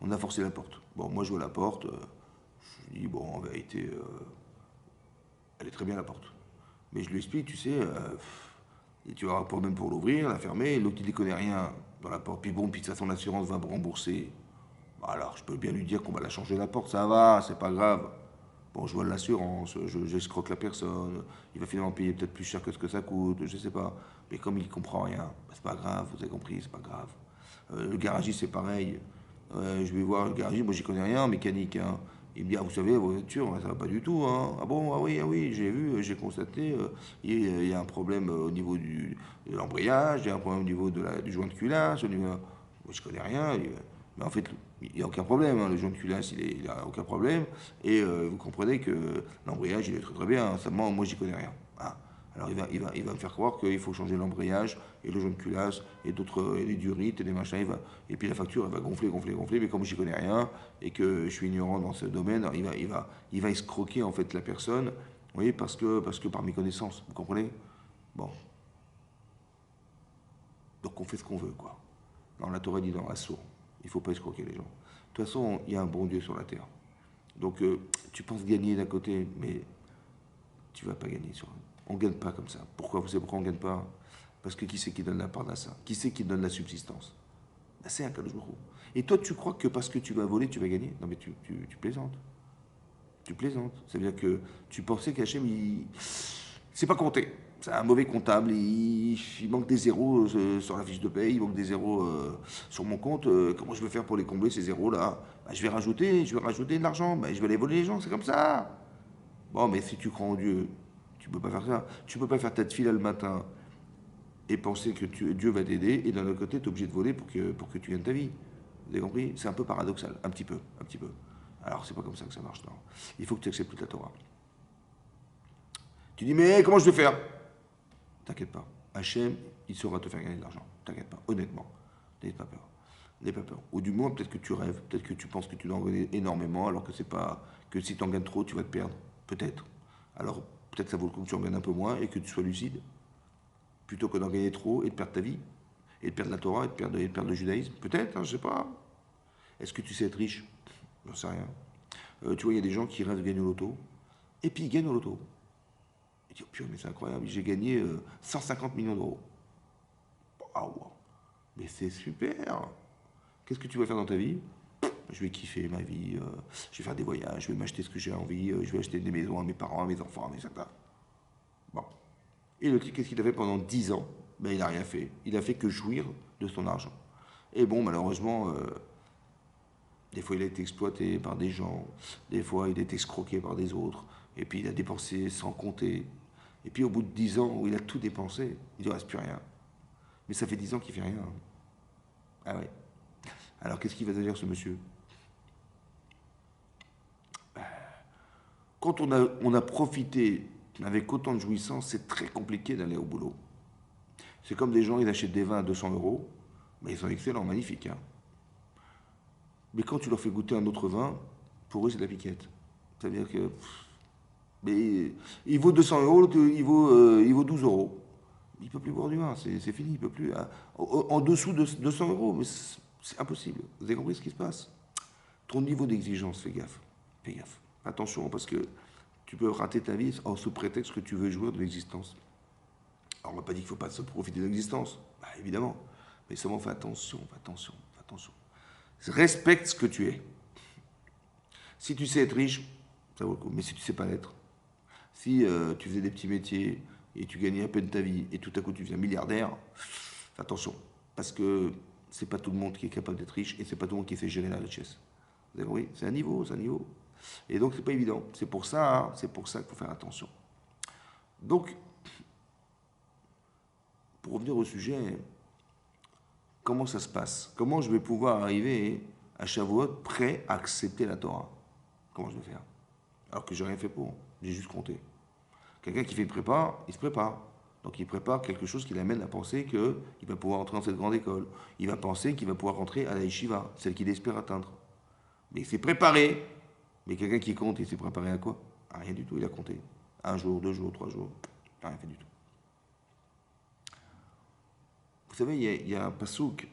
on a forcé la porte. Bon, moi je vois la porte, je lui dis, bon, en vérité, elle est très bien la porte. Mais je lui explique, tu sais, et tu auras un problème pour l'ouvrir, la fermer, l'autre il n'y connaît rien dans la porte. Puis bon, puis de toute façon l'assurance va me rembourser. Bah alors, je peux bien lui dire qu'on va la changer la porte, ça va, c'est pas grave. Bon, je vois l'assurance, j'escroque la personne, il va finalement payer peut-être plus cher que ce que ça coûte, je sais pas. Mais comme il comprend rien, bah, c'est pas grave, vous avez compris, c'est pas grave. Le garagiste, c'est pareil. Je vais voir le garagiste, moi j'y connais rien, mécanique. Hein. Il me dit, ah, vous savez, vos voitures, ça va pas du tout. Hein. Ah bon, ah oui, j'ai vu, j'ai constaté, il y a un problème au niveau de l'embrayage, il y a un problème au niveau du joint de culasse, au niveau... Moi, je connais rien. Mais en fait, il n'y a aucun problème. Hein. Le joint de culasse, il n'a aucun problème. Et vous comprenez que l'embrayage, il est très très bien. Seulement, moi, j'y connais rien. Hein. Alors, il va me faire croire qu'il faut changer l'embrayage et le joint de culasse et d'autres, et les durites et les machins. Et puis la facture, elle va gonfler. Mais comme j'y connais rien et que je suis ignorant dans ce domaine, il va escroquer en fait la personne. Vous voyez, parce que par mes connaissances. Vous comprenez? Bon. Donc, on fait ce qu'on veut, quoi. Non, la Torah dit dans la source. Il ne faut pas escroquer les gens. De toute façon, il y a un bon Dieu sur la terre. Donc, tu penses gagner d'un côté, mais tu ne vas pas gagner. On ne gagne pas comme ça. Pourquoi? Vous savez pourquoi on ne gagne pas? Parce que qui c'est qui donne la part ça? Qui c'est qui donne la subsistance? Ben, c'est un Kadosh Baruch Hu. Et toi, tu crois que parce que tu vas voler, tu vas gagner? Non, mais tu plaisantes. Tu plaisantes. Ça veut dire que tu pensais qu'Hachem, c'est pas compté. C'est un mauvais comptable, il manque des zéros sur la fiche de paye, il manque des zéros sur mon compte. Comment je vais faire pour les combler, ces zéros-là? Bah, je vais rajouter de l'argent, bah, je vais aller voler les gens, c'est comme ça. Bon, mais si tu crois en Dieu, tu peux pas faire ça. Tu peux pas faire ta file le matin et penser que Dieu va t'aider, et d'un autre côté, tu es obligé de voler pour que tu gagnes ta vie. Vous avez compris? C'est un peu paradoxal, un petit peu. Alors, c'est pas comme ça que ça marche, non. Il faut que tu acceptes toute la Torah. Tu dis, mais comment je vais faire? T'inquiète pas. Hachem, il saura te faire gagner de l'argent. T'inquiète pas. Honnêtement. N'aie pas peur. N'aie pas peur. Ou du moins, peut-être que tu rêves. Peut-être que tu penses que tu dois en gagner énormément, alors que c'est pas. Que si tu en gagnes trop, tu vas te perdre. Peut-être. Alors, peut-être que ça vaut le coup que tu en gagnes un peu moins et que tu sois lucide. Plutôt que d'en gagner trop et de perdre ta vie. Et de perdre la Torah et de perdre le judaïsme. Peut-être, hein, je sais pas. Est-ce que tu sais être riche? J'en sais rien. Tu vois, il y a des gens qui rêvent de gagner au loto. Et puis ils gagnent au loto. Il dit, oh purée, mais c'est incroyable, j'ai gagné 150 millions d'euros. Waouh, mais c'est super. Qu'est-ce que tu vas faire dans ta vie? Je vais kiffer ma vie, je vais faire des voyages, je vais m'acheter ce que j'ai envie, je vais acheter des maisons à mes parents, à mes enfants, à mes certains. Bon. Et le type, qu'est-ce qu'il a fait pendant 10 ans? Ben, il n'a rien fait. Il a fait que jouir de son argent. Et bon, malheureusement, des fois il a été exploité par des gens, des fois il a été escroqué par des autres, et puis il a dépensé sans compter. Et puis au bout de 10 ans où il a tout dépensé, il ne reste plus rien. Mais ça fait 10 ans qu'il ne fait rien. Ah ouais. Alors qu'est-ce qu'il va devenir ce monsieur? Quand on a profité avec autant de jouissance, c'est très compliqué d'aller au boulot. C'est comme des gens, ils achètent des vins à 200 euros, mais ils sont excellents, magnifiques. Hein. Mais quand tu leur fais goûter un autre vin, pour eux, c'est de la piquette. C'est-à-dire que. Mais il vaut 200 euros, il vaut 12 euros. Il ne peut plus boire du vin, c'est fini, il ne peut plus. Hein. En dessous de 200 euros, mais c'est impossible. Vous avez compris ce qui se passe? Ton niveau d'exigence, fais gaffe. Fais gaffe. Attention, parce que tu peux rater ta vie sous prétexte que tu veux jouir de l'existence. Alors, on m'a pas dit qu'il ne faut pas se profiter de l'existence. Bah, évidemment. Mais seulement fais attention, fais attention, fais attention. Respecte ce que tu es. Si tu sais être riche, ça vaut le coup. Mais si tu ne sais pas l'être, si tu faisais des petits métiers et tu gagnais à peine ta vie et tout à coup tu deviens milliardaire, fais attention. Parce que c'est pas tout le monde qui est capable d'être riche et c'est pas tout le monde qui sait gérer la richesse. Vous avez compris? C'est un niveau, c'est un niveau. Et donc c'est pas évident. C'est pour ça qu'il faut faire attention. Donc, pour revenir au sujet, comment ça se passe? Comment je vais pouvoir arriver à Shavuot prêt à accepter la Torah? Comment je vais faire? Alors que j'ai rien fait pour, j'ai juste compté. Quelqu'un qui fait une prépa, il se prépare. Donc il prépare quelque chose qui l'amène à penser qu'il va pouvoir entrer dans cette grande école. Il va penser qu'il va pouvoir rentrer à la yeshiva, celle qu'il espère atteindre. Mais il s'est préparé. Mais quelqu'un qui compte, il s'est préparé à quoi? À rien du tout, il a compté. 1 jour, 2 jours, 3 jours, il n'a rien fait du tout. Vous savez, il y a un pasouk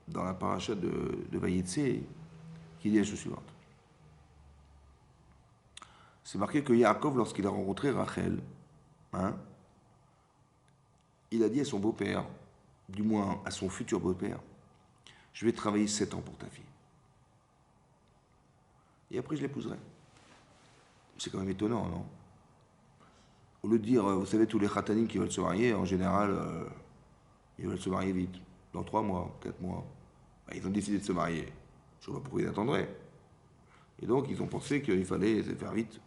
dans la paracha de Vayetse qui dit la chose suivante. C'est marqué que Yaakov, lorsqu'il a rencontré Rachel, hein, il a dit à son beau-père, du moins à son futur beau-père, je vais travailler 7 ans pour ta fille. Et après, je l'épouserai. C'est quand même étonnant, non? Au lieu de dire, vous savez, tous les khatanim qui veulent se marier, en général, ils veulent se marier vite, dans 3 mois, 4 mois. Ben, ils ont décidé de se marier. Je ne vois pas pourquoi ils attendraient. Et donc, ils ont pensé qu'il fallait faire vite,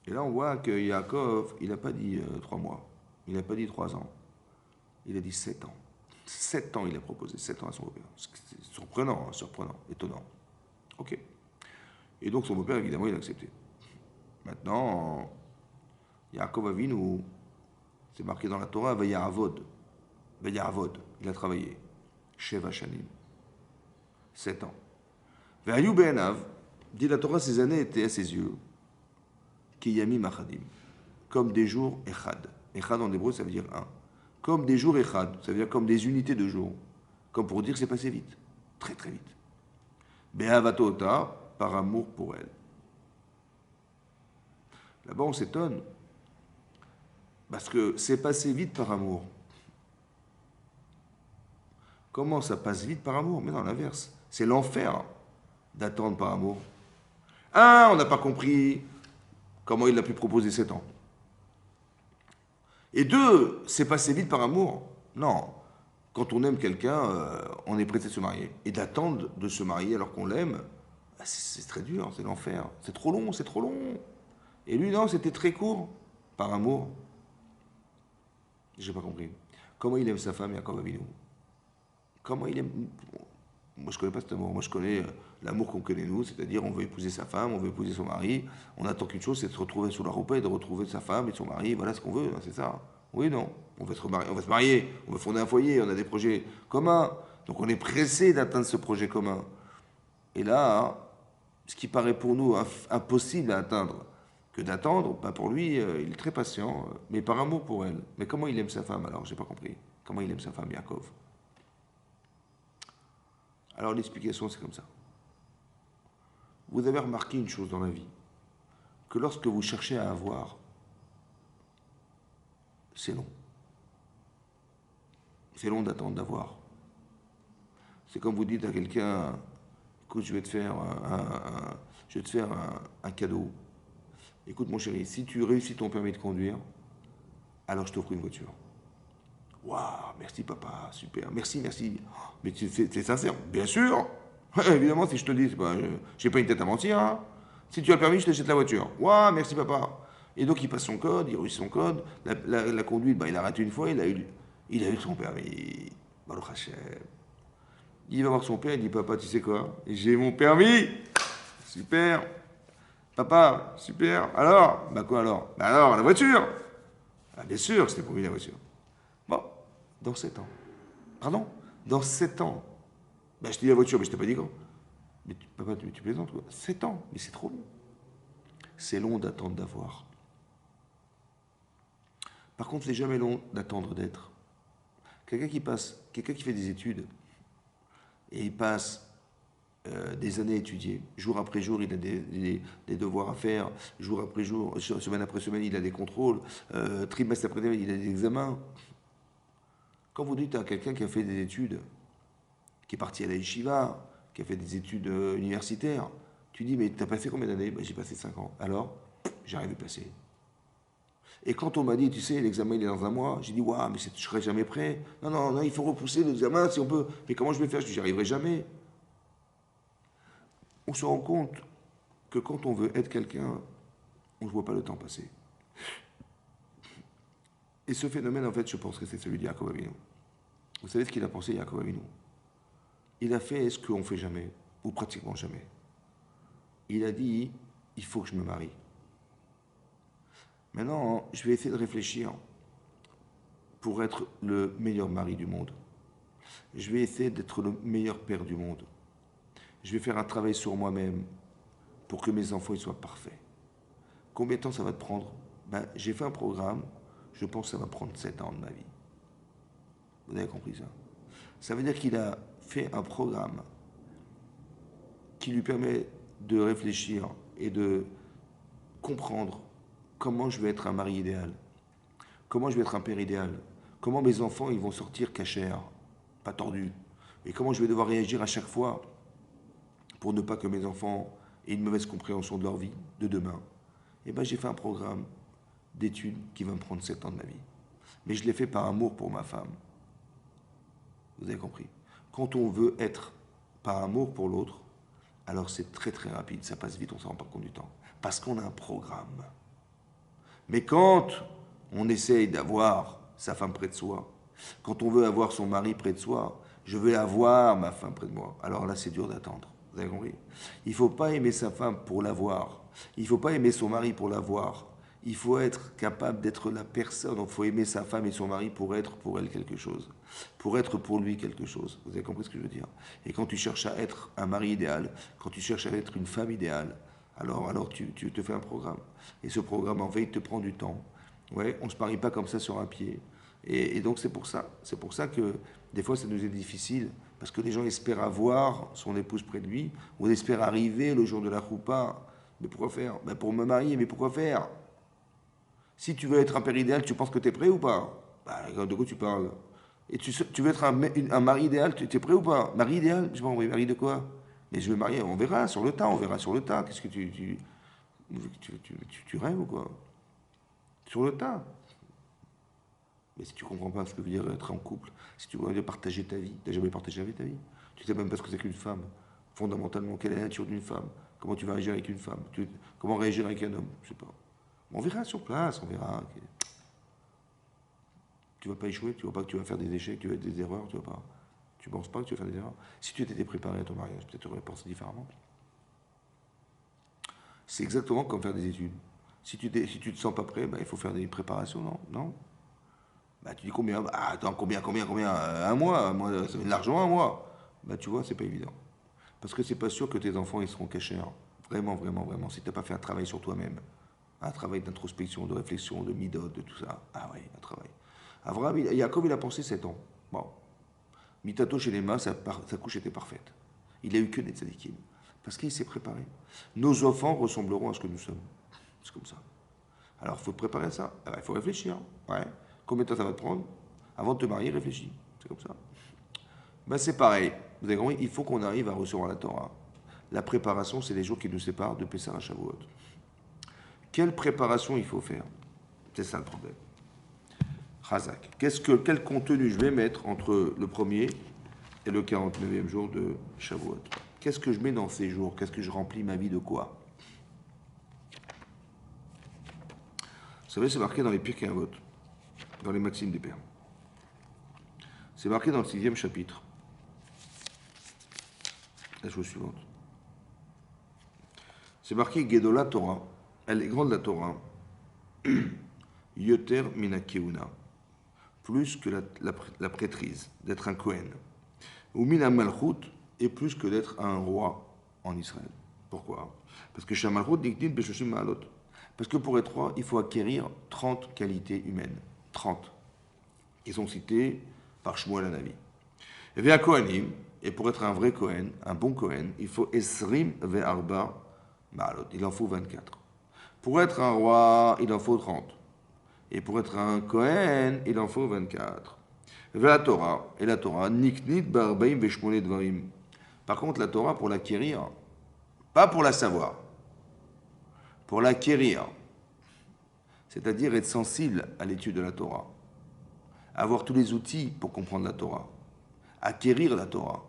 Et là, on voit que Yaakov, il n'a pas dit 3 mois, il n'a pas dit 3 ans, il a dit 7 ans. 7 ans, il a proposé, 7 ans à son beau-père. C'est surprenant, hein, surprenant, étonnant. Ok. Et donc, son beau-père, évidemment, il a accepté. Maintenant, Yaakov Avinu, c'est marqué dans la Torah, Vayaravod. Vayaravod, il a travaillé. Sheva Shanim. 7 ans. Vayu Be'enav, dit la Torah, ces années étaient à ses yeux. Kiyamim Achadim. Comme des jours Echad. Echad en hébreu, ça veut dire un. Comme des jours Echad, ça veut dire comme des unités de jours. Comme pour dire que c'est passé vite. Très très vite. Be'avatota, par amour pour elle. Là-bas, on s'étonne. Parce que c'est passé vite par amour. Comment ça passe vite par amour? Mais non, l'inverse. C'est l'enfer d'attendre par amour. Un, on n'a pas compris comment il a pu proposer 7 ans. Et 2, c'est passé vite par amour. Non. Quand on aime quelqu'un, on est prêt à se marier. Et d'attendre de se marier alors qu'on l'aime, c'est très dur, c'est l'enfer. C'est trop long, c'est trop long. Et lui, non, c'était très court, par amour. J'ai pas compris. Comment il aime sa femme, Yaakov Avinu? Comment il aime... Moi, je connais pas cet amour. Moi, je connais l'amour qu'on connaît nous, c'est-à-dire on veut épouser sa femme, on veut épouser son mari. On attend qu'une chose, c'est de se retrouver sous la roupa et de retrouver sa femme et son mari. Voilà ce qu'on veut, c'est ça. Oui, non. On va se marier, on va fonder un foyer, on a des projets communs. Donc, on est pressé d'atteindre ce projet commun. Et là, ce qui paraît pour nous impossible à atteindre, que d'attendre, ben pour lui, il est très patient, mais par amour pour elle. Mais comment il aime sa femme alors? J'ai pas compris. Comment il aime sa femme, Yaakov? Alors l'explication, c'est comme ça. Vous avez remarqué une chose dans la vie, que lorsque vous cherchez à avoir, c'est long. C'est long d'attendre d'avoir. C'est comme vous dites à quelqu'un, écoute, je vais te faire un cadeau. Écoute mon chéri, si tu réussis ton permis de conduire, alors je t'offre une voiture. Waouh, merci papa, super, merci, merci. Mais c'est sincère, bien sûr. Évidemment, si je te dis, j'ai pas une tête à mentir. Hein. Si tu as le permis, je t'achète la voiture. Ouah, merci papa. Et donc il passe son code, il réussit son code. La conduite, bah, il a raté une fois, il a eu son permis. Baruch Hashem. Il va voir son père, il dit papa, tu sais quoi? J'ai mon permis. Super. Papa, super. Alors? Bah quoi alors? Bah alors, la voiture. Ah, bien sûr, c'était pour lui la voiture. Bon, dans 7 ans. Pardon? Dans 7 ans. Bah je t'ai dit la voiture, mais je t'ai pas dit quand. Mais papa, tu plaisantes quoi? 7 ans, mais c'est trop long. C'est long d'attendre d'avoir. Par contre, c'est jamais long d'attendre d'être. Quelqu'un qui fait des études, et il passe des années à étudier, jour après jour, il a des devoirs à faire, jour après jour, semaine après semaine, il a des contrôles, trimestre après trimestre, il a des examens. Quand vous dites à quelqu'un qui a fait des études, qui est parti à la yeshiva, qui a fait des études universitaires, tu dis, mais t'as passé combien d'années? Ben, j'ai passé 5 ans. Alors, j'arrive à passer. Et quand on m'a dit, tu sais, l'examen il est dans un mois, j'ai dit, waouh, mais je ne serai jamais prêt. Non, non, non, il faut repousser l'examen si on peut. Mais comment je vais faire? Je dis, j'y arriverai jamais. On se rend compte que quand on veut être quelqu'un, on ne voit pas le temps passer. Et ce phénomène, en fait, je pense que c'est celui de Yaakov Avinu. Vous savez ce qu'il a pensé, Yaakov Avinu? Il a fait ce qu'on ne fait jamais, ou pratiquement jamais. Il a dit, il faut que je me marie. Maintenant, je vais essayer de réfléchir pour être le meilleur mari du monde. Je vais essayer d'être le meilleur père du monde. Je vais faire un travail sur moi-même pour que mes enfants ils soient parfaits. Combien de temps ça va te prendre? Ben, j'ai fait un programme, je pense que ça va prendre 7 ans de ma vie. Vous avez compris ça? Ça veut dire qu'il a fait un programme qui lui permet de réfléchir et de comprendre comment je vais être un mari idéal, comment je vais être un père idéal, comment mes enfants ils vont sortir cachers, pas tordus, et comment je vais devoir réagir à chaque fois pour ne pas que mes enfants aient une mauvaise compréhension de leur vie, de demain. Et bien j'ai fait un programme d'études qui va me prendre 7 ans de ma vie. Mais je l'ai fait par amour pour ma femme. Vous avez compris? Quand on veut être par amour pour l'autre, alors c'est très très rapide, ça passe vite, on ne s'en rend pas compte du temps. Parce qu'on a un programme. Mais quand on essaye d'avoir sa femme près de soi, quand on veut avoir son mari près de soi, je veux avoir ma femme près de moi, alors là c'est dur d'attendre. Vous avez compris? Il ne faut pas aimer sa femme pour l'avoir. Il ne faut pas aimer son mari pour l'avoir. Il faut être capable d'être la personne. Donc il faut aimer sa femme et son mari pour être pour elle quelque chose. Pour être pour lui quelque chose. Vous avez compris ce que je veux dire? Et quand tu cherches à être un mari idéal, quand tu cherches à être une femme idéale, alors tu te fais un programme. Et ce programme, en fait, il te prend du temps. Ouais, on ne se marie pas comme ça sur un pied. Et donc c'est pour ça. C'est pour ça que des fois ça nous est difficile. Parce que les gens espèrent avoir son épouse près de lui. On espère arriver le jour de la choupa. Mais pourquoi faire? Ben pour me marier, mais pourquoi faire? Si tu veux être un père idéal, tu penses que tu es prêt ou pas? Ben, de quoi tu parles? Et tu veux être un mari idéal, tu es prêt ou pas? Mari idéal? Je sais pas, mari de quoi? Mais je veux marier, on verra sur le tas, on verra sur le tas. Qu'est-ce que tu rêves ou quoi? Sur le tas. Mais si tu comprends pas ce que veut dire être en couple, si tu veux partager ta vie, tu n'as jamais partagé ta vie. Tu sais même pas ce que c'est qu'une femme. Fondamentalement, quelle est la nature d'une femme? Comment tu vas réagir avec une femme? Comment réagir avec un homme? Je sais pas. On verra sur place, on verra. Tu vas pas échouer, tu vois pas que tu vas faire des échecs, tu vas faire des erreurs, tu vois pas. Tu penses pas que tu vas faire des erreurs? Si tu étais préparé à ton mariage, peut-être tu aurais pensé différemment. C'est exactement comme faire des études. Si tu te sens pas prêt, bah, il faut faire des préparations, non? Non? Bah, tu dis combien? Bah, attends, combien? Un mois, ça fait de l'argent un mois. Bah, tu vois, c'est pas évident. Parce que c'est pas sûr que tes enfants, ils seront cachers. Vraiment, vraiment, vraiment. Si t'as pas fait un travail sur toi-même, un travail d'introspection, de réflexion, de midot, de tout ça. Ah oui, un travail. Avraham, Jacob, il a pensé 7 ans. Bon. Mitato chez les mains, sa couche était parfaite. Il a eu que des tzadikim. Parce qu'il s'est préparé. Nos enfants ressembleront à ce que nous sommes. C'est comme ça. Alors, il faut te préparer à ça. Il faut réfléchir. Ouais. Combien de temps ça va te prendre? Avant de te marier, réfléchis. C'est comme ça. Ben, c'est pareil. Vous avez compris? Il faut qu'on arrive à recevoir la Torah. La préparation, c'est les jours qui nous séparent de Pessah à Shavuot. Quelle préparation il faut faire? C'est ça le problème. Chazak. Quel contenu je vais mettre entre le premier et le 49e jour de Shavuot? Qu'est-ce que je mets dans ces jours? Qu'est-ce que je remplis ma vie de quoi? Vous savez, c'est marqué dans les Pirkei Avot, dans les Maximes des Pères. C'est marqué dans le 6e chapitre. La chose suivante. C'est marqué Gedola Torah. Elle est grande la Torah. Yoter mina keuna. Plus que la prêtrise, d'être un Kohen. Ou mina malchut, et plus que d'être un roi en Israël. Pourquoi? Parce que Shamalchut diktin beshoshim ma'alot. Parce que pour être roi, il faut acquérir 30 qualités humaines. 30. Ils sont cités par Shmuel Hanavi. Et bien, Kohanim, et pour être un vrai Kohen, un bon Kohen, il faut Esrim ve'arba ma'alot. Il en faut 24. Pour être un roi, il en faut 30. Et pour être un Kohen, il en faut 24. Ve'la Torah, et la Torah, niknit barbaim ve'shmone dvarim. Par contre, la Torah, pour l'acquérir, pas pour la savoir, pour l'acquérir, c'est-à-dire être sensible à l'étude de la Torah, avoir tous les outils pour comprendre la Torah, acquérir la Torah.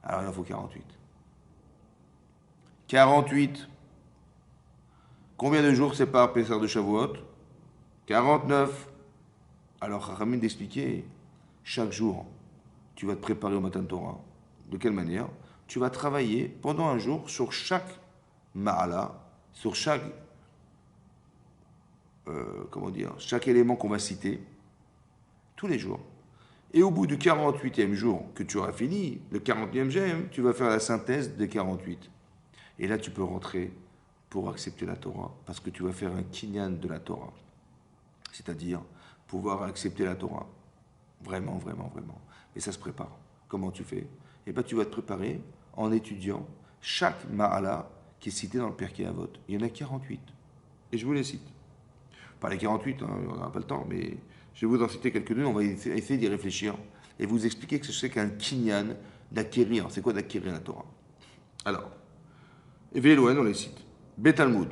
Alors il en faut 48. 48. Combien de jours sépare Pessah de Shavuot? 49. Alors Chachamim d'expliquer, chaque jour, tu vas te préparer au matin de Torah. De quelle manière? Tu vas travailler pendant un jour sur chaque ma'ala, sur chaque chaque élément qu'on va citer, tous les jours. Et au bout du 48e jour que tu auras fini, le 40e, tu vas faire la synthèse des 48. Et là, tu peux rentrer pour accepter la Torah, parce que tu vas faire un kinyan de la Torah. C'est-à-dire pouvoir accepter la Torah. Vraiment, vraiment, vraiment. Et ça se prépare. Comment tu fais? Eh bien, tu vas te préparer en étudiant chaque ma'ala qui est cité dans le Pirkei Avot. Il y en a 48. Et je vous les cite. Pas les 48, hein, on n'aura pas le temps, mais je vais vous en citer quelques-unes, on va essayer d'y réfléchir et vous expliquer que c'est qu'un kinyan d'acquérir. C'est quoi d'acquérir la Torah? Alors, Vélouen, on les cite. Betalmud.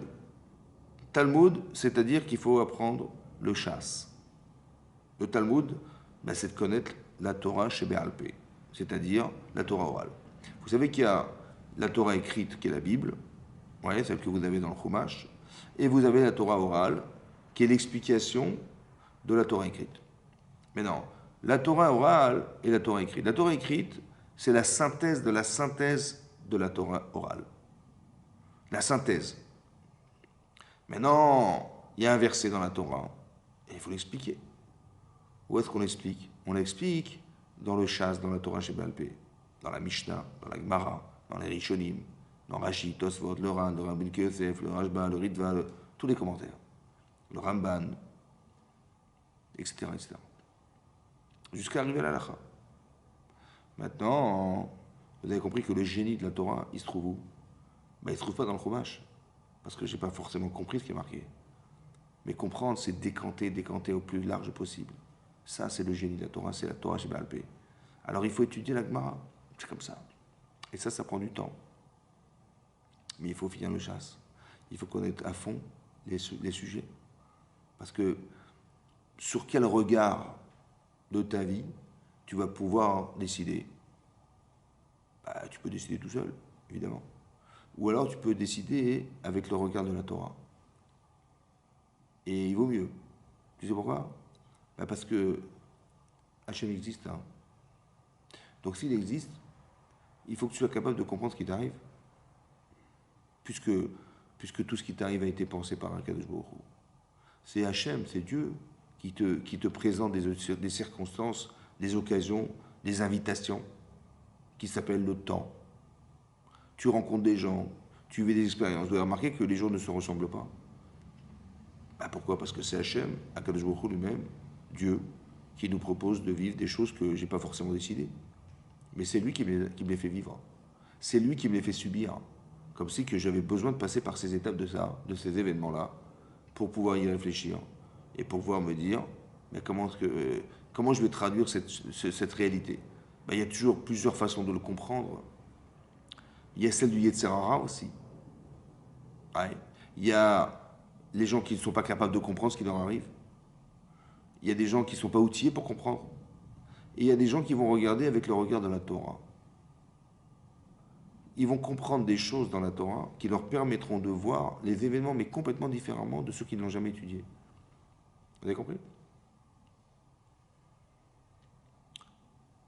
Talmud, c'est-à-dire qu'il faut apprendre le chasse. Le Talmud, ben, c'est de connaître la Torah chez Béalpé, c'est-à-dire la Torah orale. Vous savez qu'il y a la Torah écrite qui est la Bible, ouais, celle que vous avez dans le Chumash, et vous avez la Torah orale qui est l'explication de la Torah écrite. Mais non, la Torah orale et la Torah écrite. La Torah écrite, c'est la synthèse de la Torah orale. La synthèse. Maintenant, il y a un verset dans la Torah, et il faut l'expliquer. Où est-ce qu'on l'explique? On l'explique dans le Shas, dans la Torah chez Balpé, dans la Mishnah, dans la Gemara, dans les Rishonim, dans Rashi, Tosfot, le Ran, le Rabbi Yosef, le Rashba, le Ritva, tous les commentaires, le Ramban, etc., etc. Jusqu'à arriver à la Lacha. Maintenant, vous avez compris que le génie de la Torah, il se trouve où? Ben, il ne se trouve pas dans le Chumash, parce que je n'ai pas forcément compris ce qui est marqué. Mais comprendre, c'est décanter au plus large possible. Ça, c'est le génie de la Torah, c'est la Torah chez Baal Pé. Alors, il faut étudier la Gemara, c'est comme ça. Et ça prend du temps. Mais il faut finir le chasse. Il faut connaître à fond les sujets. Parce que sur quel regard de ta vie tu vas pouvoir décider? Bah, tu peux décider tout seul, évidemment. Ou alors tu peux décider avec le regard de la Torah. Et il vaut mieux. Tu sais pourquoi? Bah parce que Hachem existe. Hein. Donc s'il existe, il faut que tu sois capable de comprendre ce qui t'arrive. Puisque tout ce qui t'arrive a été pensé par un Kadosh Baruch Hu. C'est Hachem, c'est Dieu qui te présente des circonstances, des occasions, des invitations qui s'appellent le temps. Tu rencontres des gens, tu vis des expériences. Vous avez remarqué que les jours ne se ressemblent pas. Ben pourquoi? Parce que c'est Hachem, Akadosh Baruch Hu lui-même, Dieu, qui nous propose de vivre des choses que je n'ai pas forcément décidées. Mais c'est lui qui me les fait vivre. C'est lui qui me les fait subir. Comme si que j'avais besoin de passer par ces étapes de ces événements-là, pour pouvoir y réfléchir et pour pouvoir me dire mais comment je vais traduire cette réalité. Ben, il y a toujours plusieurs façons de le comprendre. Il y a celle du Yetzer Hara aussi. Ouais. Il y a les gens qui ne sont pas capables de comprendre ce qui leur arrive. Il y a des gens qui ne sont pas outillés pour comprendre. Et il y a des gens qui vont regarder avec le regard de la Torah. ils vont comprendre des choses dans la Torah qui leur permettront de voir les événements, mais complètement différemment de ceux qui ne l'ont jamais étudié. Vous avez compris?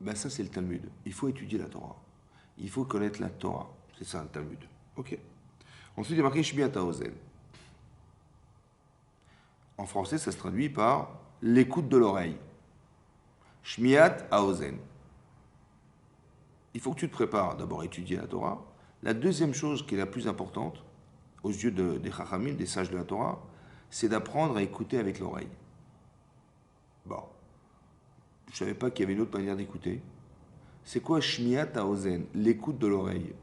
Ben ça, c'est le Talmud. Il faut étudier la Torah. Il faut connaître la Torah. C'est ça, le Talmud. Ok. Ensuite, il y a marqué Shmiat Haozen. En français, ça se traduit par l'écoute de l'oreille. Shmiat Haozen. Il faut que tu te prépares d'abord à étudier la Torah. La deuxième chose qui est la plus importante, aux yeux des Chachamim, des sages de la Torah, c'est d'apprendre à écouter avec l'oreille. Bon. Je ne savais pas qu'il y avait une autre manière d'écouter. C'est quoi Shmiat Haozen? L'écoute de l'oreille.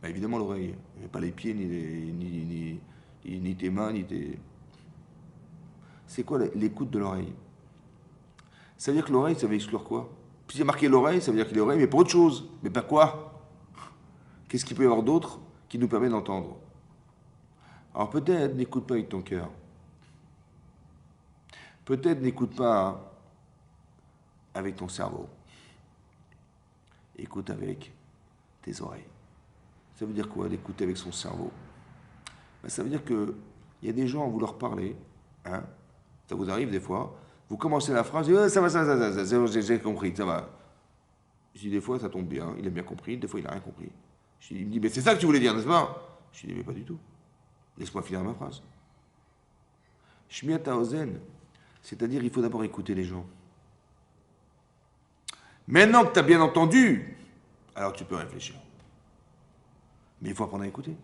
Ben évidemment l'oreille. Pas les pieds, ni tes mains, ni tes... C'est quoi l'écoute de l'oreille? Ça veut dire que l'oreille, ça veut exclure quoi? Puis il y a marqué l'oreille, ça veut dire qu'il y a l'oreille, mais pour autre chose. Mais pas quoi? Qu'est-ce qu'il peut y avoir d'autre qui nous permet d'entendre? Alors peut-être n'écoute pas avec ton cœur. Peut-être n'écoute pas avec ton cerveau. Écoute avec tes oreilles. Ça veut dire quoi d'écouter avec son cerveau? Ben, ça veut dire que il y a des gens, vous leur parlez, hein, ça vous arrive des fois, vous commencez la phrase, ça va, j'ai compris, ça va. Je dis des fois ça tombe bien, il a bien compris, des fois il n'a rien compris. Il me dit, mais c'est ça que tu voulais dire, n'est-ce pas? Je dis, mais pas du tout. Laisse-moi finir ma phrase. Shmiat Haozen, c'est-à-dire il faut d'abord écouter les gens. Maintenant que tu as bien entendu, alors tu peux réfléchir. Mais il faut apprendre à écouter.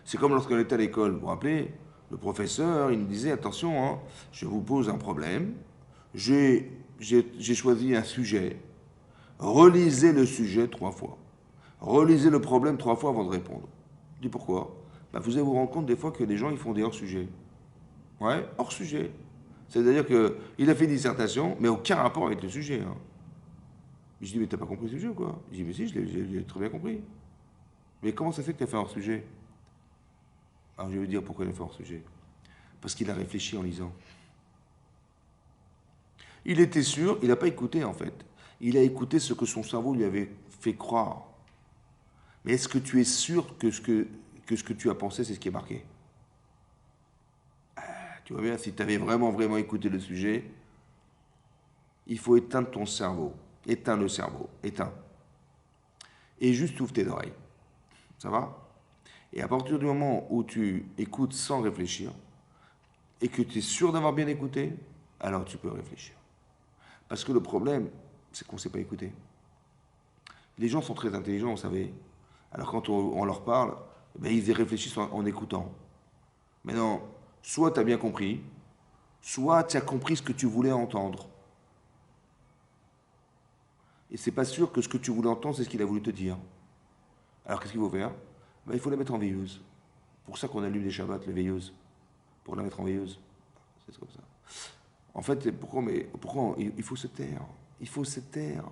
C'est comme lorsqu'on était à l'école, vous vous rappelez, le professeur, il nous disait, attention, hein, je vous pose un problème, j'ai choisi un sujet, relisez le sujet 3 fois. Relisez le problème 3 fois avant de répondre. Je dis pourquoi? Ben, vous allez vous rendre compte des fois que des gens, ils font des hors-sujets. Ouais, hors-sujet. C'est-à-dire qu'il a fait une dissertation, mais aucun rapport avec le sujet. Hein. Je dis, mais t'as pas compris le sujet ou quoi? Je dis, mais si, je l'ai très bien compris. Mais comment ça fait que tu as fait hors-sujet? Alors je vais vous dire pourquoi il a fait hors-sujet. Parce qu'il a réfléchi en lisant. Il était sûr, il n'a pas écouté en fait. Il a écouté ce que son cerveau lui avait fait croire. Mais est-ce que tu es sûr que ce que tu as pensé, c'est ce qui est marqué? Tu vois bien, si tu avais vraiment écouté le sujet, il faut éteindre ton cerveau. Éteins le cerveau. Éteins. Et juste ouvre tes oreilles. Ça va? Et à partir du moment où tu écoutes sans réfléchir, et que tu es sûr d'avoir bien écouté, alors tu peux réfléchir. Parce que le problème, c'est qu'on ne sait pas écouter. Les gens sont très intelligents, vous savez. Alors quand on leur parle, ben, ils y réfléchissent en écoutant. Mais non, soit tu as bien compris, soit tu as compris ce que tu voulais entendre. Et c'est pas sûr que ce que tu voulais entendre, c'est ce qu'il a voulu te dire. Alors qu'est-ce qu'il faut faire? Ben, il faut la mettre en veilleuse. C'est pour ça qu'on allume les Shabbats, les veilleuses. Pour la mettre en veilleuse. C'est comme ça. En fait, pourquoi il faut se taire? Il faut se taire.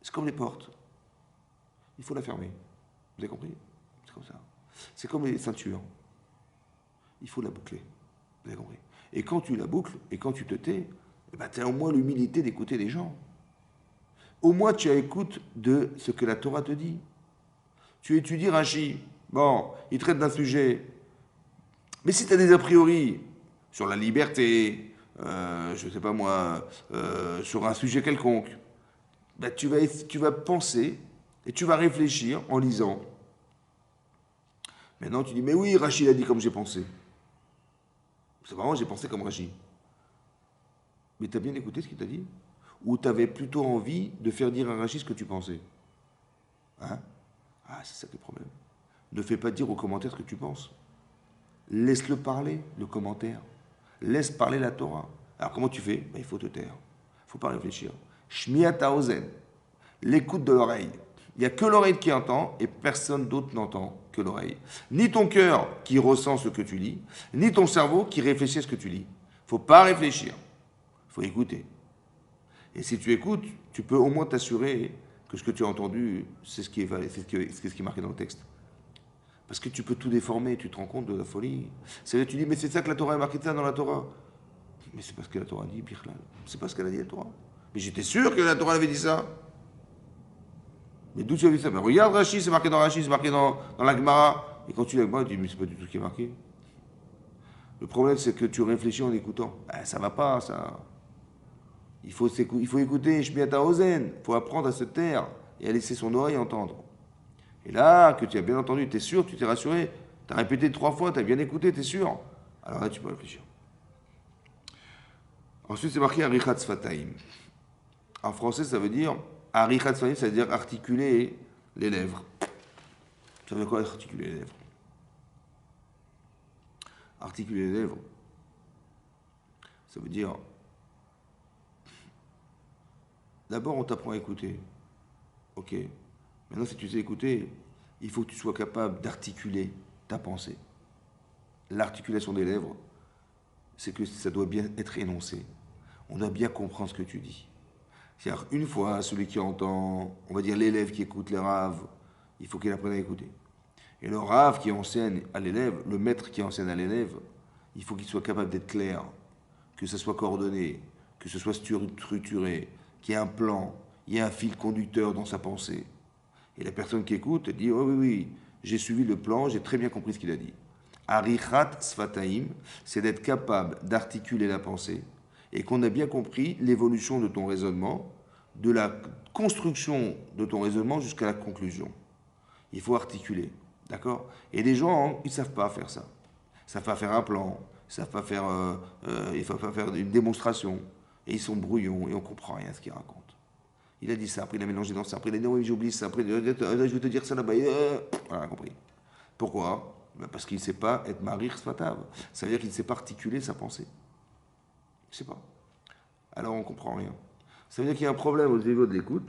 C'est comme les portes. Il faut la fermer. Vous avez compris? C'est comme ça. C'est comme les ceintures. Il faut la boucler. Vous avez compris? Et quand tu la boucles, et quand tu te tais, eh ben, tu as au moins l'humilité d'écouter les gens. Au moins tu as écoute de ce que la Torah te dit. Tu étudies Rashi. Bon, il traite d'un sujet. Mais si tu as des a priori sur la liberté, je ne sais pas moi, sur un sujet quelconque, ben tu vas penser et tu vas réfléchir en lisant. Maintenant tu dis, mais oui, Rashi l'a dit comme j'ai pensé. C'est vraiment, j'ai pensé comme Rashi. Mais tu as bien écouté ce qu'il t'a dit? Ou tu avais plutôt envie de faire dire à Rashi ce que tu pensais? Hein? Ah, c'est ça qui est le problème. Ne fais pas dire au commentaire ce que tu penses. Laisse-le parler, le commentaire. Laisse parler la Torah. Alors comment tu fais? Ben, il faut te taire. Il ne faut pas réfléchir. Shmiat Haozen, l'écoute de l'oreille. Il n'y a que l'oreille qui entend et personne d'autre n'entend que l'oreille. Ni ton cœur qui ressent ce que tu lis, ni ton cerveau qui réfléchit à ce que tu lis. Il ne faut pas réfléchir. Il faut écouter. Et si tu écoutes, tu peux au moins t'assurer que ce que tu as entendu, c'est ce qui est marqué dans le texte. Parce que tu peux tout déformer, tu te rends compte de la folie. C'est-à-dire, tu dis, mais c'est ça que la Torah a marqué ça dans la Torah. Mais c'est parce que la Torah dit, Birlal. C'est pas ce qu'elle a dit la Torah. Mais j'étais sûr que la Torah avait dit ça. Mais d'où tu as vu ça? Ben, regarde Rashi, c'est marqué dans Rashi, c'est marqué dans la Gemara. Et quand tu lis la Gemara, tu dis, mais c'est pas du tout ce qui est marqué. Le problème, c'est que tu réfléchis en écoutant. Ah, ça va pas, ça. Il faut écouter Shmiata Ozen. Il faut apprendre à se taire et à laisser son oreille entendre. Et là, que tu as bien entendu, tu es sûr, tu t'es rassuré. Tu as répété 3 fois, tu as bien écouté, tu es sûr. Alors là, tu peux réfléchir. Ensuite, c'est marqué Arichat Sfataim. En français, ça veut dire Arichat Sfataim, ça veut dire articuler les lèvres. Ça veut dire quoi articuler les lèvres? Articuler les lèvres, ça veut dire d'abord on t'apprend à écouter. Ok. Maintenant, si tu sais écouter, il faut que tu sois capable d'articuler ta pensée. L'articulation des lèvres, c'est que ça doit bien être énoncé. On doit bien comprendre ce que tu dis. C'est-à-dire, une fois, celui qui entend, on va dire l'élève qui écoute les raves, il faut qu'il apprenne à écouter. Et le rave qui enseigne à l'élève, le maître qui enseigne à l'élève, il faut qu'il soit capable d'être clair, que ça soit coordonné, que ce soit structuré, qu'il y ait un plan, il y ait un fil conducteur dans sa pensée. Et la personne qui écoute dit oh, oui, oui, j'ai suivi le plan, j'ai très bien compris ce qu'il a dit. Arichat Sfataim, c'est d'être capable d'articuler la pensée et qu'on a bien compris l'évolution de ton raisonnement, de la construction de ton raisonnement jusqu'à la conclusion. Il faut articuler. D'accord? Et les gens, ils ne savent pas faire ça. Ils ne savent pas faire un plan, ils ne savent pas faire, une démonstration. Et ils sont brouillons et on ne comprend rien à ce qu'ils racontent. Il a dit ça, après il a mélangé dans ça, après il a dit non, oui, j'oublie ça, après je vais te dire ça là-bas. Voilà, compris. Pourquoi? Parce qu'il ne sait pas être marir sfatav. Ça veut dire qu'il ne sait pas articuler sa pensée. Il ne sait pas. Alors on ne comprend rien. Ça veut dire qu'il y a un problème au niveau de l'écoute.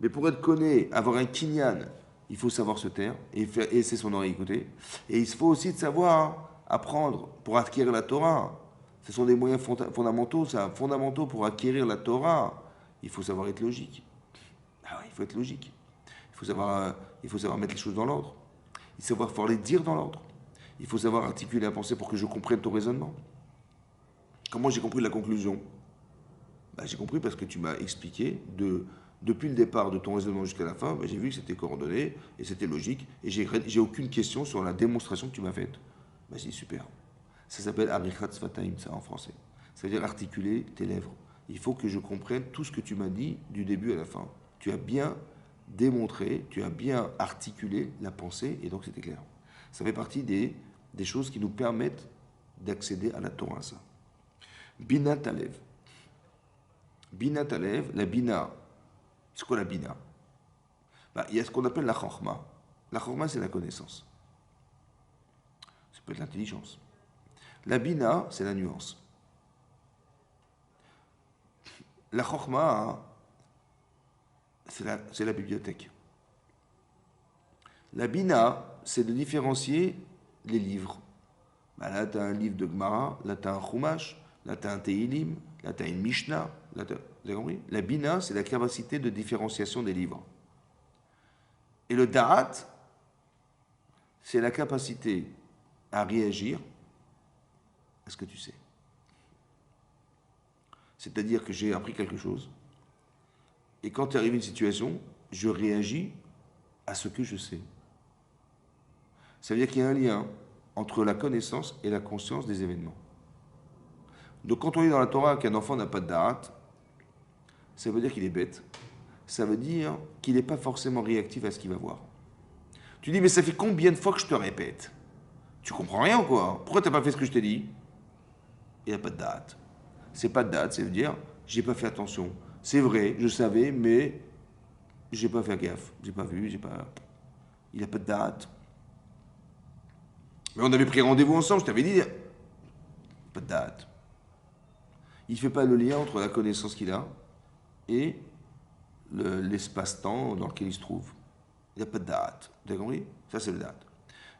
Mais pour être connu, avoir un kinyan, il faut savoir se taire et laisser son oreille écouter. Et il faut aussi de savoir apprendre pour acquérir la Torah. Ce sont des moyens fondamentaux pour acquérir la Torah. Il faut savoir être logique. Ah ouais, il faut être logique. Il faut savoir mettre les choses dans l'ordre. Il faut savoir les dire dans l'ordre. Il faut savoir articuler la pensée pour que je comprenne ton raisonnement. Comment j'ai compris la conclusion? J'ai compris parce que tu m'as expliqué depuis le départ de ton raisonnement jusqu'à la fin, j'ai vu que c'était coordonné et c'était logique et j'ai aucune question sur la démonstration que tu m'as faite. C'est super. Ça s'appelle Arichat Sfataim, ça en français. Ça veut dire articuler tes lèvres. Il faut que je comprenne tout ce que tu m'as dit du début à la fin. Tu as bien démontré, tu as bien articulé la pensée et donc c'était clair. Ça fait partie des choses qui nous permettent d'accéder à la Torah, ça. Bina Talev. Bina Talev, la Bina. C'est quoi la Bina? Il y a ce qu'on appelle la Chorma. La Chorma, c'est la connaissance. Ça peut être l'intelligence. La Bina, c'est la nuance. La Chorma, c'est la bibliothèque. La Bina, c'est de différencier les livres. Là, tu as un livre de Gemara, là, tu as un Chumash, là, tu as un Teilim, là, tu as une Mishnah. Vous avez compris? La Bina, c'est la capacité de différenciation des livres. Et le Da'at, c'est la capacité à réagir à ce que tu sais. C'est-à-dire que j'ai appris quelque chose, et quand il arrive une situation, je réagis à ce que je sais. Ça veut dire qu'il y a un lien entre la connaissance et la conscience des événements. Donc quand on lit dans la Torah qu'un enfant n'a pas de da'at, ça veut dire qu'il est bête. Ça veut dire qu'il n'est pas forcément réactif à ce qu'il va voir. Tu dis, mais ça fait combien de fois que je te répète? Tu comprends rien ou quoi? Pourquoi tu n'as pas fait ce que je t'ai dit? Il n'y a pas de da'at. C'est pas de da'at, ça veut dire, j'ai pas fait attention. C'est vrai, je savais, mais j'ai pas fait gaffe. J'ai pas vu, il n'y a pas de da'at. Mais on avait pris rendez-vous ensemble, je t'avais dit, pas de da'at. Il ne fait pas le lien entre la connaissance qu'il a et l'espace-temps dans lequel il se trouve. Il n'y a pas de da'at. Vous avez compris? Ça, c'est le da'at.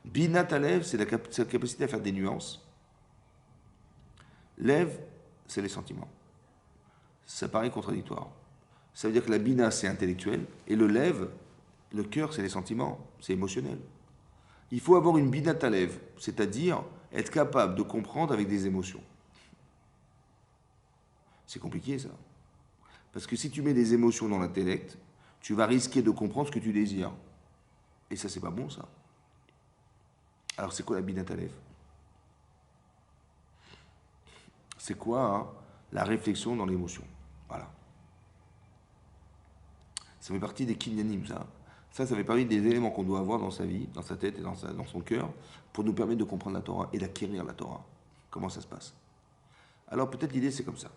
Bina Talev, c'est la capacité à faire des nuances. Lev, c'est les sentiments. Ça paraît contradictoire. Ça veut dire que la Bina, c'est intellectuel, et le Lev, le cœur, c'est les sentiments, c'est émotionnel. Il faut avoir une Bina Talev, c'est-à-dire être capable de comprendre avec des émotions. C'est compliqué, ça. Parce que si tu mets des émotions dans l'intellect, tu vas risquer de comprendre ce que tu désires. Et ça, c'est pas bon, ça. Alors, c'est quoi la Binat Alev? C'est quoi hein, la réflexion dans l'émotion? Voilà. Ça fait partie des kinyanim, ça. Ça fait partie des éléments qu'on doit avoir dans sa vie, dans sa tête et dans son cœur, pour nous permettre de comprendre la Torah et d'acquérir la Torah. Comment ça se passe? Alors, peut-être l'idée, c'est comme ça.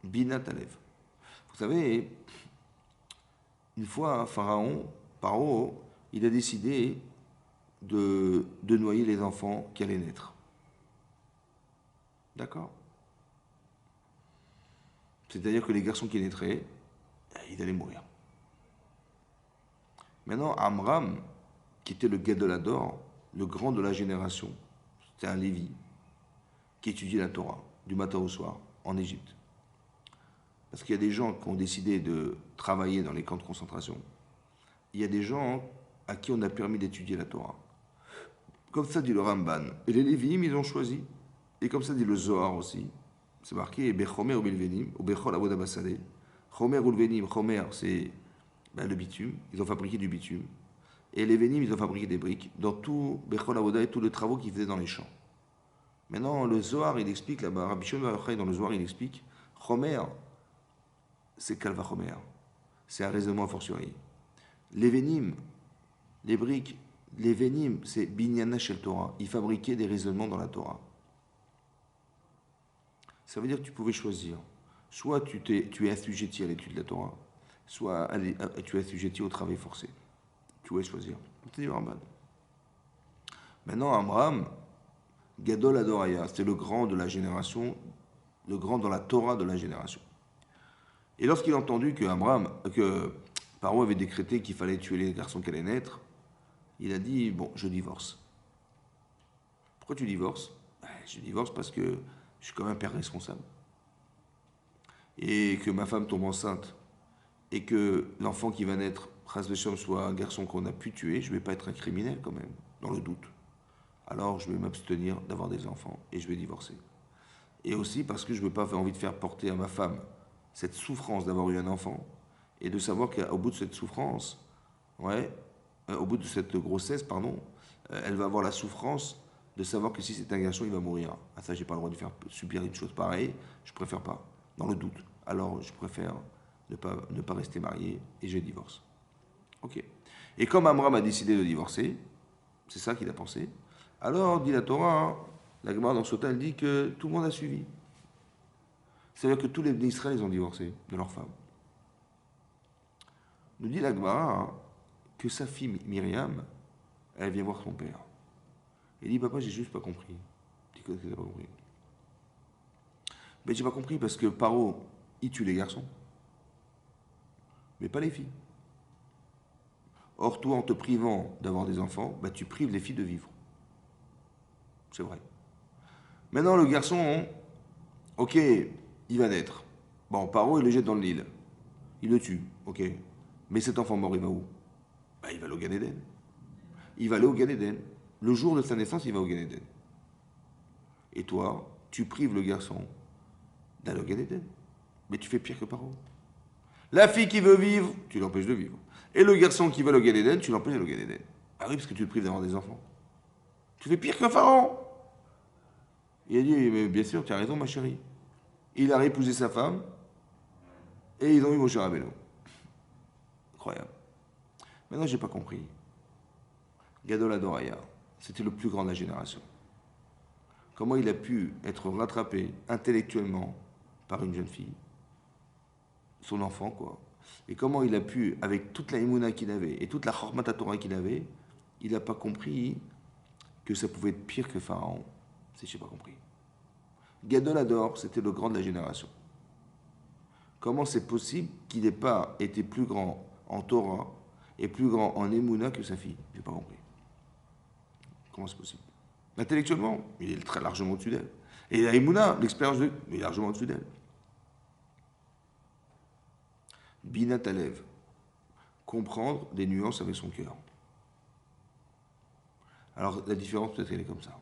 Binat Alev. Vous savez, une fois, Paro, il a décidé de noyer les enfants qui allaient naître. D'accord? C'est-à-dire que les garçons qui naîtraient, ils allaient mourir. Maintenant, Amram, qui était le Gadolador, le grand de la génération, c'était un Lévi, qui étudiait la Torah, du matin au soir, en Égypte. Parce qu'il y a des gens qui ont décidé de travailler dans les camps de concentration. Il y a des gens à qui on a permis d'étudier la Torah. Comme ça dit le Ramban. Et les Lévi'im, ils ont choisi. Et comme ça dit le Zohar aussi. C'est marqué Bechomer ou Bilvenim, ou Bechol Avoda Bassadeh. Chomer ou Lvenim, Chomer, c'est le bitume. Ils ont fabriqué du bitume. Et les Venim, ils ont fabriqué des briques. Dans tout Bechol Avoda et tous les travaux qu'ils faisaient dans les champs. Maintenant, le Zohar, il explique là-bas, Rabbi Shimon Bar Yochai, dans le Zohar, il explique Chomer, c'est Kalva Chomer. C'est un raisonnement a fortiori. Les Venim, les briques, les Venim, c'est Binyana Shel Torah. Ils fabriquaient des raisonnements dans la Torah. Ça veut dire que tu pouvais choisir. Soit tu es assujetti à l'étude de la Torah, soit tu es assujetti au travail forcé. Tu pouvais choisir. C'est du Ramban. Maintenant, Amram, Gadol Adoraya, c'est le grand de la génération, le grand dans la Torah de la génération. Et lorsqu'il a entendu que Paro avait décrété qu'il fallait tuer les garçons qui allaient naître, il a dit, bon, je divorce. Pourquoi tu divorces? Je divorce parce que je suis quand même un père responsable. Et que ma femme tombe enceinte et que l'enfant qui va naître, Chas v'Shalom, soit un garçon qu'on a pu tuer, je ne vais pas être un criminel quand même, dans le doute. Alors je vais m'abstenir d'avoir des enfants et je vais divorcer. Et aussi parce que je n'ai pas envie de faire porter à ma femme cette souffrance d'avoir eu un enfant et de savoir qu'au bout de cette souffrance, au bout de cette grossesse, elle va avoir la souffrance de savoir que si c'est un garçon, il va mourir. Ah, ça, j'ai pas le droit de faire subir une chose pareille. Je préfère pas, dans le doute. Alors, je préfère ne pas rester marié et je divorce. Ok. Et comme Amram a décidé de divorcer, c'est ça qu'il a pensé. Alors, dit la Torah, la Gemara dans Sota, elle dit que tout le monde a suivi. C'est-à-dire que tous les Israël, ils ont divorcé de leur femme. Nous dit la Gemara que sa fille Myriam, elle vient voir son père. Il dit, papa, j'ai juste pas compris. Tu dis, qu'est-ce que t'as pas compris? Ben, j'ai pas compris parce que Paro, il tue les garçons, mais pas les filles. Or, toi, en te privant d'avoir des enfants, ben, tu prives les filles de vivre. C'est vrai. Maintenant, le garçon, ok, il va naître. Bon, Paro, il le jette dans le Nil. Il le tue, ok. Mais cet enfant mort, il va où? Ben, il va aller au Gan Eden. Il va aller au Gan Eden. Le jour de sa naissance, il va au Gan Eden. Et toi, tu prives le garçon d'aller au Gan Eden. Mais tu fais pire que Paro. La fille qui veut vivre, tu l'empêches de vivre. Et le garçon qui va au Gan Eden, tu l'empêches d'aller au Gan Eden. Ah oui, parce que tu le prives d'avoir des enfants. Tu fais pire que Pharaon. Il a dit, mais bien sûr, tu as raison, ma chérie. Il a épousé sa femme et ils ont eu Moshe Rabbeinu. Incroyable. Maintenant, j'ai pas compris. Gadol Adoraya, c'était le plus grand de la génération. Comment il a pu être rattrapé intellectuellement par une jeune fille, son enfant, quoi. Et comment il a pu, avec toute la émouna qu'il avait et toute la Chormat Torah qu'il avait, il n'a pas compris que ça pouvait être pire que Pharaon. Si je n'ai pas compris. Gadol Ador, c'était le grand de la génération. Comment c'est possible qu'il n'ait pas été plus grand en Torah et plus grand en émouna que sa fille? Je n'ai pas compris. Comment c'est possible? Intellectuellement, il est très largement au-dessus d'elle. Et la émouna, l'expérience de, il est largement au-dessus d'elle. Binat Alev, comprendre des nuances avec son cœur. Alors la différence peut-être elle est comme ça.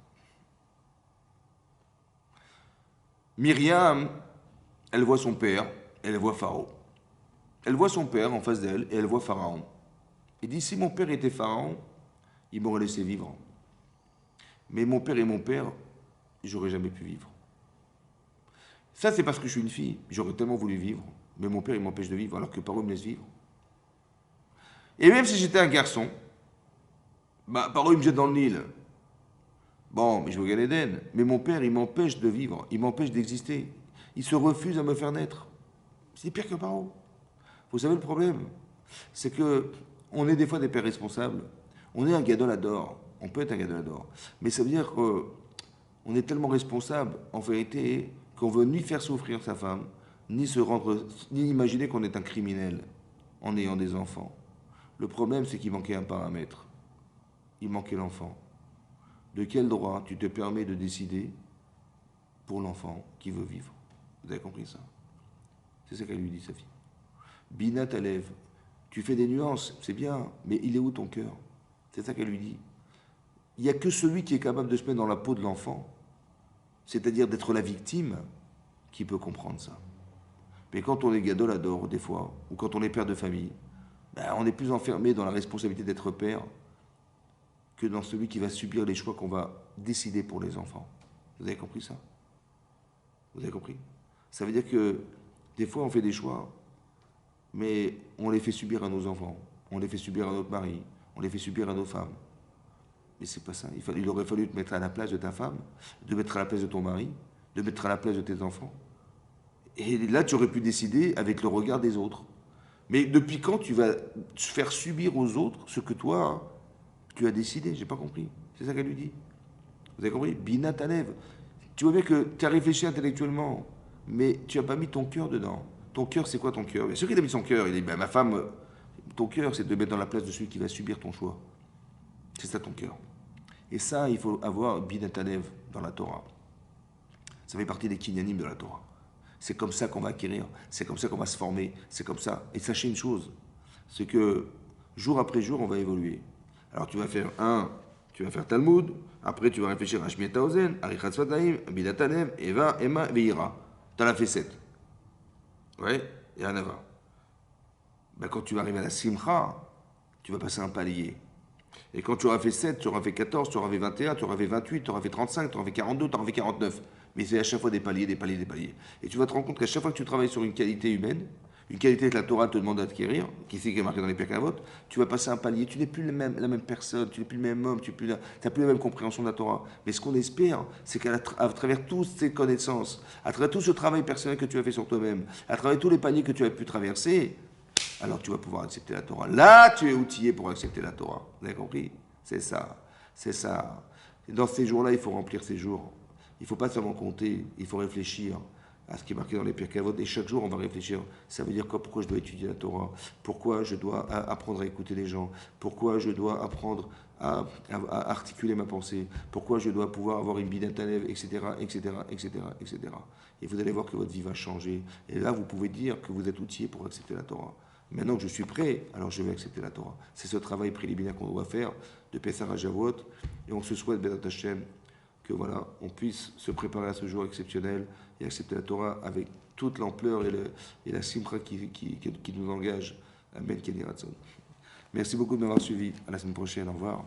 Myriam, elle voit son père, elle voit Pharaon. Elle voit son père en face d'elle et elle voit Pharaon. Il dit, si mon père était Pharaon, il m'aurait laissé vivre. Mais mon père est mon père, j'aurais jamais pu vivre. Ça, c'est parce que je suis une fille. J'aurais tellement voulu vivre. Mais mon père, il m'empêche de vivre, alors que Paro me laisse vivre. Et même si j'étais un garçon, bah, Paro, il me jette dans le Nil. Bon, mais je veux Gan Eden. Mais mon père, il m'empêche de vivre. Il m'empêche d'exister. Il se refuse à me faire naître. C'est pire que Paro. Vous savez le problème, c'est que on est des fois des pères responsables. On est un gadolador. On peut être un gadolador. Mais ça veut dire qu'on est tellement responsable, en vérité, qu'on veut ni faire souffrir sa femme, ni imaginer qu'on est un criminel en ayant des enfants. Le problème, c'est qu'il manquait un paramètre. Il manquait l'enfant. De quel droit tu te permets de décider pour l'enfant qui veut vivre? Vous avez compris ça? C'est ça qu'elle lui dit, sa fille. Bina Talev, tu fais des nuances, c'est bien, mais il est où ton cœur? C'est ça qu'elle lui dit. Il n'y a que celui qui est capable de se mettre dans la peau de l'enfant, c'est-à-dire d'être la victime, qui peut comprendre ça. Mais quand on est gadolador, des fois, ou quand on est père de famille, ben on est plus enfermé dans la responsabilité d'être père que dans celui qui va subir les choix qu'on va décider pour les enfants. Vous avez compris ça? Vous avez compris? Ça veut dire que des fois on fait des choix, mais on les fait subir à nos enfants, on les fait subir à notre mari, on les fait subir à nos femmes. Mais c'est pas ça. Il aurait fallu te mettre à la place de ta femme, de mettre à la place de ton mari, de mettre à la place de tes enfants. Et là, tu aurais pu décider avec le regard des autres. Mais depuis quand tu vas faire subir aux autres ce que toi, tu as décidé? J'ai pas compris. C'est ça qu'elle lui dit. Vous avez compris? Bina Talev. Tu vois bien que tu as réfléchi intellectuellement, mais tu n'as pas mis ton cœur dedans. Ton cœur, c'est quoi ton cœur? Bien sûr qu'il a mis son cœur. Il dit, ben, ma femme, ton cœur, c'est de mettre dans la place de celui qui va subir ton choix. C'est ça ton cœur. Et ça, il faut avoir Bina Talev dans la Torah. Ça fait partie des kinyanim de la Torah. C'est comme ça qu'on va acquérir, c'est comme ça qu'on va se former, c'est comme ça. Et sachez une chose, c'est que jour après jour, on va évoluer. Alors tu vas faire Talmud, après tu vas réfléchir à Shmiata Ozen, Arichat Sfataim, Bina Talev, Eva, Emma, Veira. Tu en as fait 7. Ouais, il y en a 20. Ben, quand tu vas arriver à la Simcha, tu vas passer un palier. Et quand tu auras fait 7, tu auras fait 14, tu auras fait 21, tu auras fait 28, tu auras fait 35, tu auras fait 42, tu auras fait 49. Mais c'est à chaque fois des paliers, des paliers, des paliers. Et tu vas te rendre compte qu'à chaque fois que tu travailles sur une qualité humaine, une qualité que la Torah te demande d'acquérir, qui c'est qui est marqué dans les Pirkei Avot, tu vas passer un palier. Tu n'es plus la même personne, tu n'es plus le même homme, tu n'as plus la même compréhension de la Torah. Mais ce qu'on espère, c'est qu'à travers toutes ces connaissances, à travers tout ce travail personnel que tu as fait sur toi-même, à travers tous les paliers que tu as pu traverser, alors tu vas pouvoir accepter la Torah. Là, tu es outillé pour accepter la Torah. Vous avez compris? C'est ça. C'est ça. Et dans ces jours-là, il faut remplir ces jours. Il ne faut pas seulement compter, il faut réfléchir à ce qui est marqué dans les Pirkei Avot. Et chaque jour, on va réfléchir. Ça veut dire quoi? Pourquoi je dois étudier la Torah? Pourquoi je dois apprendre à écouter les gens? Pourquoi je dois apprendre à articuler ma pensée? Pourquoi je dois pouvoir avoir une Bina Talev, etc., etc., etc., etc. Et vous allez voir que votre vie va changer. Et là, vous pouvez dire que vous êtes outillé pour accepter la Torah. Maintenant que je suis prêt, alors je vais accepter la Torah. C'est ce travail préliminaire qu'on doit faire de Pessah à Shavuot. Et on se souhaite, Bezrat Hashem, que voilà, on puisse se préparer à ce jour exceptionnel et accepter la Torah avec toute l'ampleur et la simcha qui nous engage. Amen, Kenny Ratson. Merci beaucoup de m'avoir suivi. À la semaine prochaine. Au revoir.